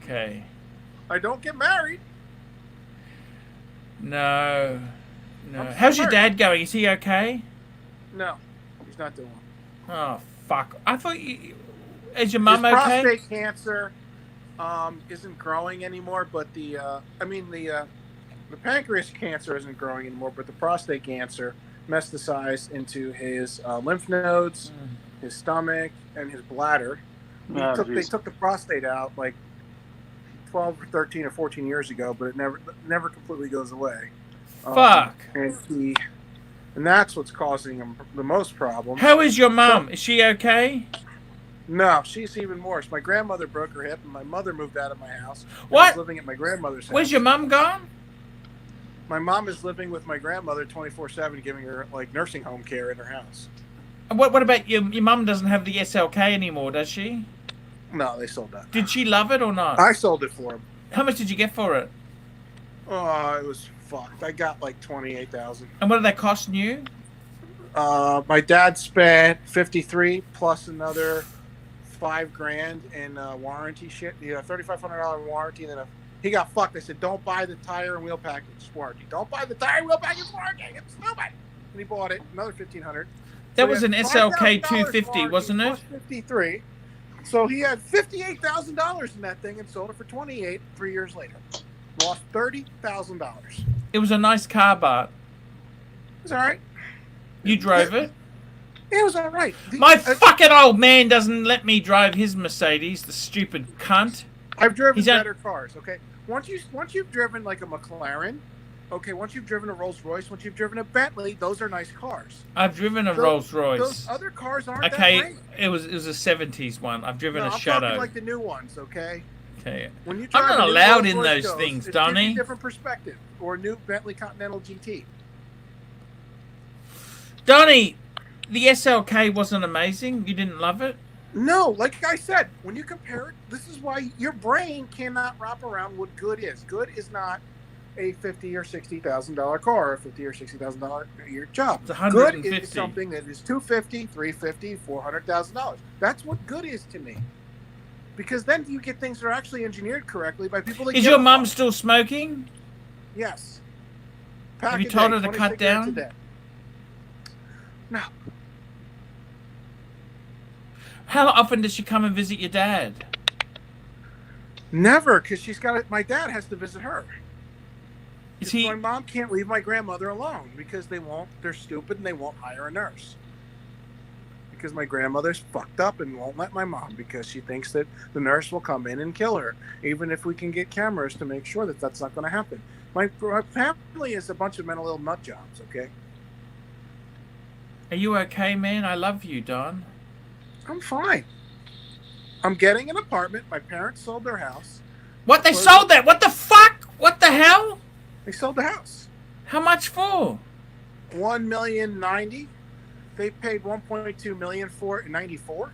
[SPEAKER 1] Okay.
[SPEAKER 3] I don't get married.
[SPEAKER 1] No. How's your dad going? Is he okay?
[SPEAKER 3] No, he's not doing
[SPEAKER 1] Oh,
[SPEAKER 3] well.
[SPEAKER 1] fuck. I thought you... Is your mum okay?
[SPEAKER 3] Prostate cancer isn't growing anymore, but the pancreas cancer isn't growing anymore, but the prostate cancer metastasized into his lymph nodes, his stomach, and his bladder. They took the prostate out like 12 or 13 or 14 years ago, but it never completely goes away.
[SPEAKER 1] Fuck.
[SPEAKER 3] And that's what's causing him the most problems.
[SPEAKER 1] How is your mum? Is she okay?
[SPEAKER 3] No, she's even worse. My grandmother broke her hip, and my mother moved out of my house.
[SPEAKER 1] What?
[SPEAKER 3] I was living at my grandmother's house.
[SPEAKER 1] Where's your mum gone?
[SPEAKER 3] My mom is living with my grandmother 24/7, giving her like nursing home care in her house.
[SPEAKER 1] And what about your mum? Doesn't have the SLK anymore, does she?
[SPEAKER 3] No, they sold that.
[SPEAKER 1] Did she love it or not?
[SPEAKER 3] I sold it for him.
[SPEAKER 1] How much did you get for it?
[SPEAKER 3] Oh, it was fucked. I got like $28,000.
[SPEAKER 1] And what did that cost you?
[SPEAKER 3] My dad spent $53 plus another $5,000 in warranty shit. He had a $3,500 warranty, and then he got fucked. I said, "Don't buy the tire and wheel package warranty. Don't buy the tire and wheel package warranty. It's stupid." And he bought it. Another $1,500.
[SPEAKER 1] That was an SLK 250, wasn't it?
[SPEAKER 3] 53. So he had $58,000 in that thing and sold it for $28 3 years later. Lost $30,000.
[SPEAKER 1] It was a nice car, Bart.
[SPEAKER 3] It was all right.
[SPEAKER 1] You drove it?
[SPEAKER 3] It was all right.
[SPEAKER 1] My fucking old man doesn't let me drive his Mercedes, the stupid cunt.
[SPEAKER 3] I've driven better cars, okay? Once you've driven like a McLaren, okay, once you've driven a Rolls Royce, once you've driven a Bentley, those are nice cars.
[SPEAKER 1] I've driven a Rolls Royce.
[SPEAKER 3] Those other cars aren't that
[SPEAKER 1] great.
[SPEAKER 3] It
[SPEAKER 1] was a 70s one. I've driven a
[SPEAKER 3] I'm
[SPEAKER 1] Shadow.
[SPEAKER 3] talking like the new ones, okay?
[SPEAKER 1] Okay.
[SPEAKER 3] When you
[SPEAKER 1] I'm
[SPEAKER 3] drive
[SPEAKER 1] not
[SPEAKER 3] a new
[SPEAKER 1] allowed in
[SPEAKER 3] Rolls Royce
[SPEAKER 1] those things,
[SPEAKER 3] it gives you
[SPEAKER 1] Donnie.
[SPEAKER 3] a different perspective. Or a new Bentley Continental GT.
[SPEAKER 1] Donnie, the SLK wasn't amazing? You didn't love it?
[SPEAKER 3] No, like I said, when you compare it, this is why your brain cannot wrap around what good is. Good is not a $50,000 or $60,000 car, or $50,000 or $60,000 a year job.
[SPEAKER 1] It's $150.
[SPEAKER 3] Good is something that is $250,000, $350,000, $400,000. That's what good is to me. Because then you get things that are actually engineered correctly by people that.
[SPEAKER 1] Is your mum still smoking?
[SPEAKER 3] Yes.
[SPEAKER 1] Have you told her to cut down?
[SPEAKER 3] No.
[SPEAKER 1] How often does she come and visit your dad?
[SPEAKER 3] Never, because she's got it. My dad has to visit her.
[SPEAKER 1] Is
[SPEAKER 3] My mom can't leave my grandmother alone because they're stupid and they won't hire a nurse. Because my grandmother's fucked up and won't let my mom because she thinks that the nurse will come in and kill her, even if we can get cameras to make sure that that's not going to happen. My family is a bunch of mental ill nut jobs, okay?
[SPEAKER 1] Are you okay, man? I love you, Don.
[SPEAKER 3] I'm fine. I'm getting an apartment. My parents sold their house.
[SPEAKER 1] What? They sold that? What the fuck? What the hell?
[SPEAKER 3] They sold the house.
[SPEAKER 1] How much for?
[SPEAKER 3] $1,090,000. They paid $1.2 million for it in '94,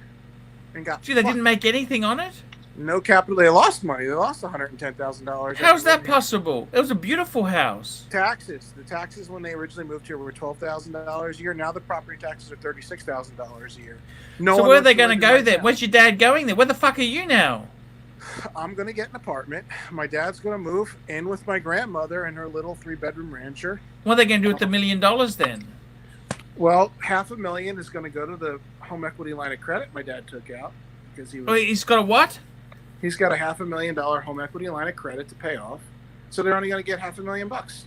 [SPEAKER 3] and got.
[SPEAKER 1] Gee, they didn't make anything on it.
[SPEAKER 3] No capital. They lost money. They lost $110,000.
[SPEAKER 1] How's that possible? It was a beautiful house.
[SPEAKER 3] Taxes. The taxes when they originally moved here were $12,000 a year. Now the property taxes are $36,000 a year.
[SPEAKER 1] So where are they going to go then? Where's your dad going then? Where the fuck are you now?
[SPEAKER 3] I'm going to get an apartment. My dad's going to move in with my grandmother and her little 3-bedroom rancher.
[SPEAKER 1] What are they going to do with the $1 million then?
[SPEAKER 3] Well, $500,000 is going to go to the home equity line of credit my dad took out because
[SPEAKER 1] he's got a what?
[SPEAKER 3] He's got a $500,000 home equity line of credit to pay off, so they're only going to get $500,000,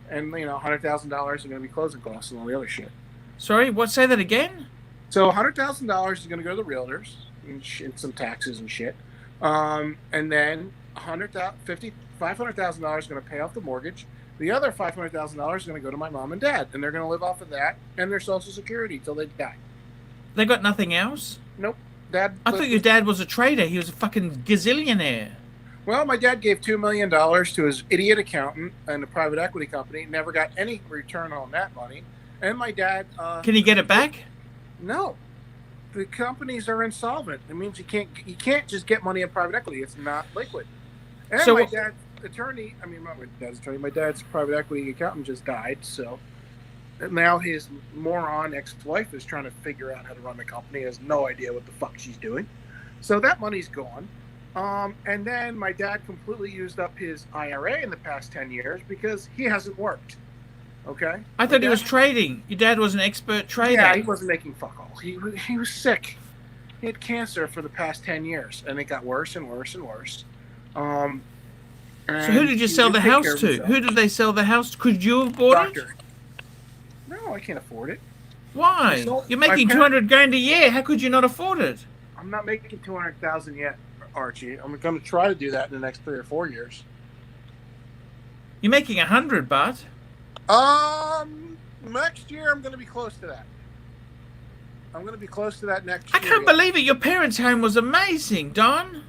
[SPEAKER 3] and $100,000 are going to be closing costs and all the other shit.
[SPEAKER 1] Sorry, what? Say that again.
[SPEAKER 3] So $100,000 is going to go to the realtors and some taxes and shit, and then $50,000 $500,000 is going to pay off the mortgage. The other $500,000 is going to go to my mom and dad, and they're going to live off of that and their Social Security till they die.
[SPEAKER 1] They got nothing else?
[SPEAKER 3] Nope. Dad.
[SPEAKER 1] I thought your dad was a trader. He was a fucking gazillionaire.
[SPEAKER 3] Well, my dad gave $2 million to his idiot accountant and a private equity company. Never got any return on that money. And my dad.
[SPEAKER 1] Can he get it back?
[SPEAKER 3] No. The companies are insolvent. It means you can't just get money in private equity. It's not liquid. And
[SPEAKER 1] So
[SPEAKER 3] my dad's attorney, not my dad's attorney, my dad's private equity accountant just died. So now his moron ex-wife is trying to figure out how to run the company. Has no idea what the fuck she's doing. So that money's gone. And then my dad completely used up his IRA in the past 10 years because he hasn't worked. Okay?
[SPEAKER 1] I thought he was trading. Your dad was an expert trader.
[SPEAKER 3] Yeah, he wasn't making fuck all. He was sick. He had cancer for the past 10 years, and it got worse and worse and worse.
[SPEAKER 1] So who did you sell the house to? Who did they sell the house to? Could you have bought it?
[SPEAKER 3] No, I can't afford it.
[SPEAKER 1] Why? You're making 200 grand a year. How could you not afford it?
[SPEAKER 3] I'm not making 200,000 yet, Archie. I'm going to try to do that in the next 3 or 4 years.
[SPEAKER 1] You're making 100, Bart.
[SPEAKER 3] Next year I'm going to be close to that. I'm going to be close to that next
[SPEAKER 1] I
[SPEAKER 3] year.
[SPEAKER 1] can't believe it. Your parents' home was amazing, Don.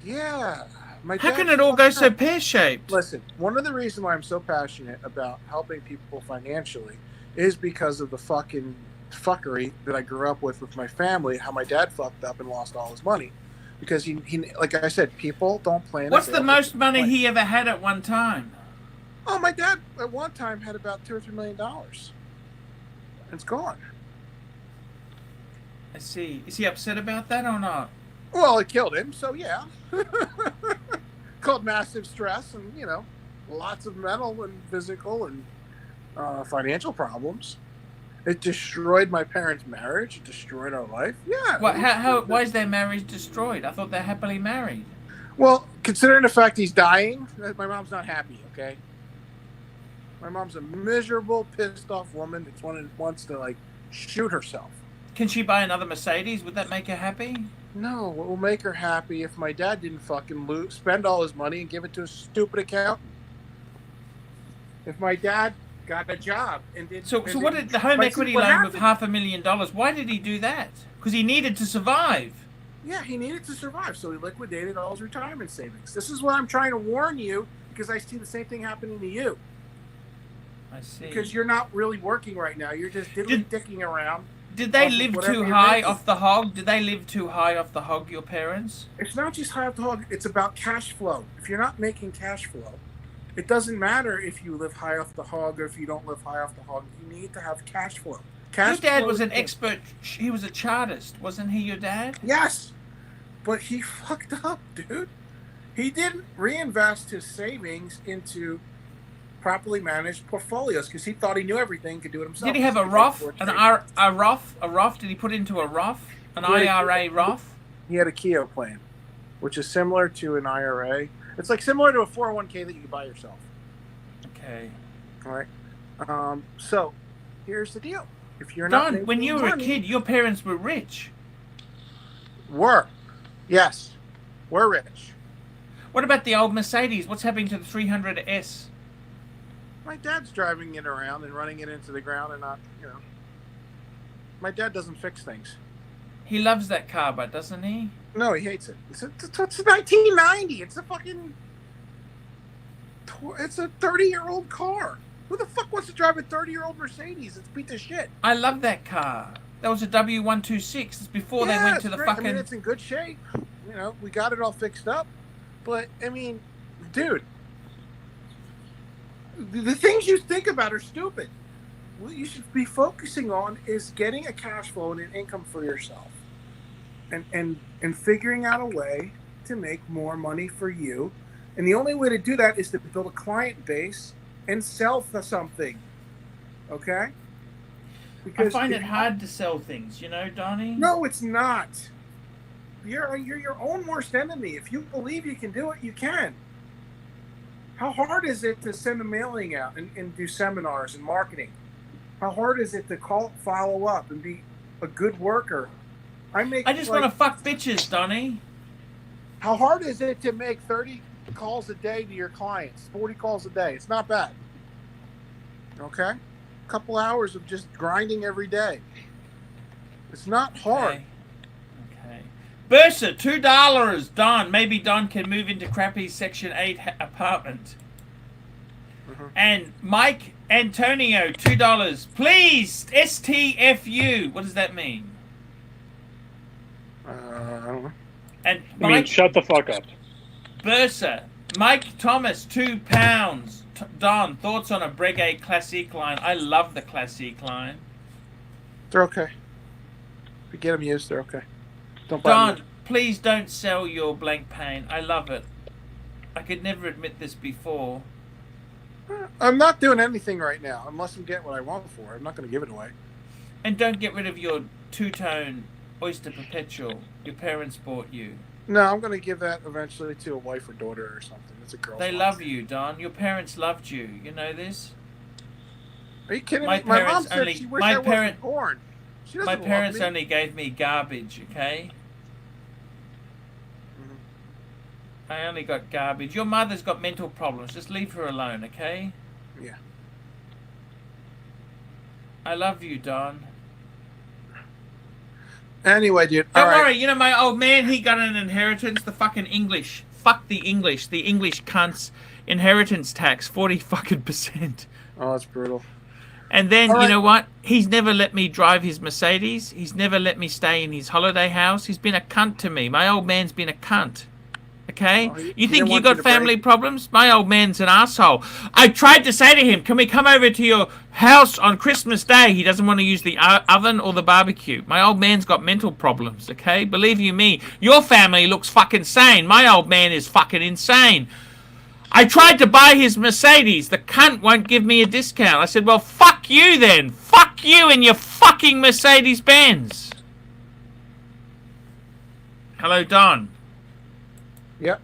[SPEAKER 3] Yeah.
[SPEAKER 1] How can it all go so pear-shaped?
[SPEAKER 3] Listen, one of the reasons why I'm so passionate about helping people financially is because of the fucking fuckery that I grew up with my family, how my dad fucked up and lost all his money. Because he like I said, people don't plan.
[SPEAKER 1] What's the most money he ever had at one time?
[SPEAKER 3] Oh, my dad at one time had about $2 or $3 million. It's gone.
[SPEAKER 1] I see. Is he upset about that or not?
[SPEAKER 3] Well, it killed him, so yeah. Called massive stress and, lots of mental and physical and financial problems. It destroyed my parents' marriage. It destroyed our life. Yeah.
[SPEAKER 1] Why is their marriage destroyed? I thought they're happily married.
[SPEAKER 3] Well, considering the fact he's dying, my mom's not happy, okay? My mom's a miserable, pissed off woman that wants to, shoot herself.
[SPEAKER 1] Can she buy another Mercedes? Would that make her happy?
[SPEAKER 3] No, what will make her happy if my dad didn't fucking spend all his money and give it to a stupid accountant. If my dad got a job and did...
[SPEAKER 1] So what did the home equity loan of $500,000, why did he do that? Because he needed to survive.
[SPEAKER 3] Yeah, he needed to survive, so he liquidated all his retirement savings. This is what I'm trying to warn you, because I see the same thing happening to you.
[SPEAKER 1] I see.
[SPEAKER 3] Because you're not really working right now. You're just diddly-dicking around.
[SPEAKER 1] Did they live too high off the hog? Did they live too high off the hog, your parents?
[SPEAKER 3] It's not just high off the hog. It's about cash flow. If you're not making cash flow, it doesn't matter if you live high off the hog or if you don't live high off the hog. You need to have cash flow.
[SPEAKER 1] Your dad was an expert. He was a chartist. Wasn't he your dad?
[SPEAKER 3] Yes. But he fucked up, dude. He didn't reinvest his savings into properly managed portfolios because he thought he knew everything, could do it himself.
[SPEAKER 1] Did he have a Roth? A Roth? Did he put into a Roth? An IRA Roth?
[SPEAKER 3] He had a Keogh plan, which is similar to an IRA. It's similar to a 401k that you can buy yourself.
[SPEAKER 1] Okay.
[SPEAKER 3] All right. So here's the deal. If you're not
[SPEAKER 1] Don, when you were a kid, your parents were rich.
[SPEAKER 3] Yes. We're rich.
[SPEAKER 1] What about the old Mercedes? What's happening to the 300S?
[SPEAKER 3] My dad's driving it around and running it into the ground and not, My dad doesn't fix things.
[SPEAKER 1] He loves that car, but doesn't he?
[SPEAKER 3] No, he hates it. It's 1990. It's a fucking... It's a 30-year-old car. Who the fuck wants to drive a 30-year-old Mercedes? It's beat to shit.
[SPEAKER 1] I love that car. That was a W126. It's before they went to the fucking...
[SPEAKER 3] it's in good shape. We got it all fixed up. But, dude... The things you think about are stupid. What you should be focusing on is getting a cash flow and an income for yourself. And figuring out a way to make more money for you. And the only way to do that is to build a client base and sell something. Okay?
[SPEAKER 1] Because I find it hard to sell things, Donnie?
[SPEAKER 3] No, it's not. You're your own worst enemy. If you believe you can do it, you can. How hard is it to send a mailing out and do seminars and marketing? How hard is it to follow up and be a good worker? I just
[SPEAKER 1] want to fuck bitches, Donnie.
[SPEAKER 3] How hard is it to make calls a day to your clients. 40 calls a day. It's not bad. Okay? A couple hours of just grinding every day. It's not hard.
[SPEAKER 1] Okay. Bursa, $2. Don. Maybe Don can move into crappy Section 8 apartment. And Mike Antonio, $2. Please, STFU. What does that mean?
[SPEAKER 3] I don't know.
[SPEAKER 1] And
[SPEAKER 2] I mean, shut the fuck up.
[SPEAKER 1] Bursa, Mike Thomas, £2. Don, thoughts on a Breguet Classique line? I love the Classique line.
[SPEAKER 3] They're okay. If you get them used, they're okay. Don't buy them.
[SPEAKER 1] Don, please don't sell your blank pain. I love it. I could never admit this before.
[SPEAKER 3] I'm not doing anything right now unless I'm getting what I want for it. I'm not going to give it away.
[SPEAKER 1] And don't get rid of your two-tone Oyster Perpetual your parents bought you.
[SPEAKER 3] No, I'm going to give that eventually to a wife or daughter or something. It's a girl.
[SPEAKER 1] They love you, Don. Your parents loved you. You know this?
[SPEAKER 3] Are you kidding me? My mom said she wished I wasn't born. She doesn't
[SPEAKER 1] my parents
[SPEAKER 3] love me.
[SPEAKER 1] only gave me garbage, okay? I only got garbage. Your mother's got mental problems. Just leave her alone, okay?
[SPEAKER 3] Yeah.
[SPEAKER 1] I love you, Don.
[SPEAKER 3] Anyway, dude.
[SPEAKER 1] Don't worry. You know, my old man, he got an inheritance. The fucking English. Fuck the English. The English cunts. Inheritance tax, 40%.
[SPEAKER 3] Oh, that's brutal.
[SPEAKER 1] And then, you know what? He's never let me drive his Mercedes. He's never let me stay in his holiday house. He's been a cunt to me. My old man's been a cunt. Okay? You think you got family problems? My old man's an asshole. I tried to say to him, can we come over to your house on Christmas Day? He doesn't want to use the oven or the barbecue. My old man's got mental problems, okay? Believe you me, your family looks fucking sane. My old man is fucking insane. I tried to buy his Mercedes. The cunt won't give me a discount. I said, well, fuck you then. Fuck you and your fucking Mercedes-Benz. Hello, Don.
[SPEAKER 3] Yep.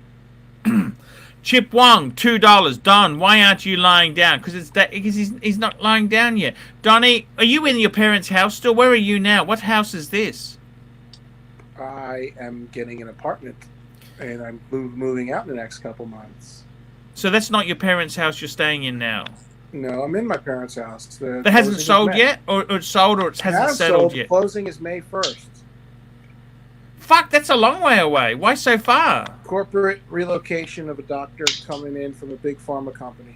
[SPEAKER 1] Chip Wong, $2. Don, why aren't you lying down? Because he's not lying down yet. Donnie, are you in your parents' house still? Where are you now? What house is this?
[SPEAKER 3] I am getting an apartment, and I'm moving out in the next couple months.
[SPEAKER 1] So that's not your parents' house you're staying in now?
[SPEAKER 3] No, I'm in my parents' house.
[SPEAKER 1] That hasn't sold yet? Or it's sold or it hasn't settled yet?
[SPEAKER 3] Closing is May 1st.
[SPEAKER 1] Fuck, that's a long way away. Why so far?
[SPEAKER 3] Corporate relocation of a doctor coming in from a big pharma company.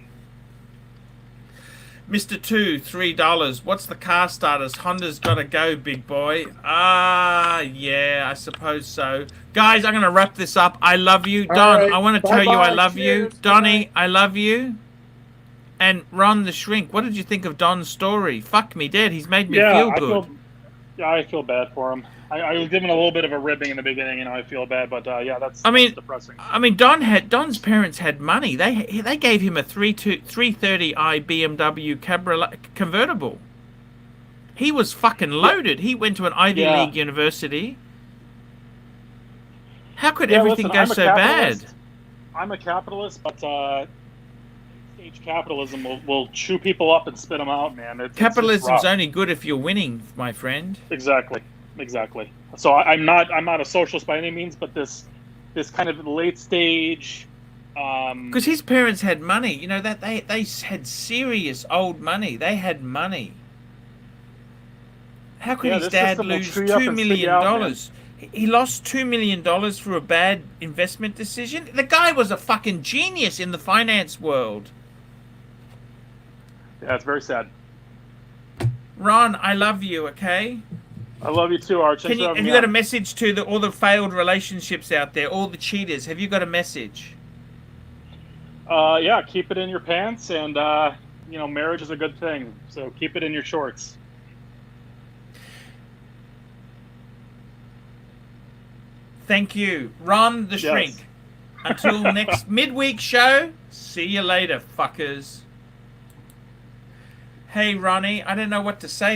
[SPEAKER 1] Mr. 2, $3. What's the car status? Honda's got to go, big boy. Yeah, I suppose so. Guys, I'm going to wrap this up. I love you. Don, right. I want to tell you I love you. Donnie, I love you. And Ron the Shrink, what did you think of Don's story? Fuck me dead. He's made me feel good.
[SPEAKER 2] I feel bad for him. I was given a little bit of a ribbing in the beginning, and I feel bad, but yeah, that's depressing.
[SPEAKER 1] I mean, Don's parents had money. They gave him a 330i BMW Cabriolet convertible. He was fucking loaded. He went to an Ivy League university. How could everything go so bad?
[SPEAKER 2] I'm a capitalist, but stage capitalism will chew people up and spit them out, man.
[SPEAKER 1] Capitalism's only good if you're winning, my friend.
[SPEAKER 2] Exactly. So I'm not a socialist by any means, but this kind of late stage.
[SPEAKER 1] Because his parents had money, you know, that they had serious old money. They had money. How could his dad lose $2 million? He lost $2 million for a bad investment decision. The guy was a fucking genius in the finance world.
[SPEAKER 2] Yeah, it's very sad.
[SPEAKER 1] Ron, I love you. Okay.
[SPEAKER 2] I love you too, Arch.
[SPEAKER 1] Have you got a message to all the failed relationships out there, all the cheaters? Have you got a message?
[SPEAKER 2] Yeah, keep it in your pants, and you know, marriage is a good thing, so keep it in your shorts.
[SPEAKER 1] Thank you, Ron the Shrink. Until next midweek show, see you later, fuckers. Hey, Ronnie, I don't know what to say.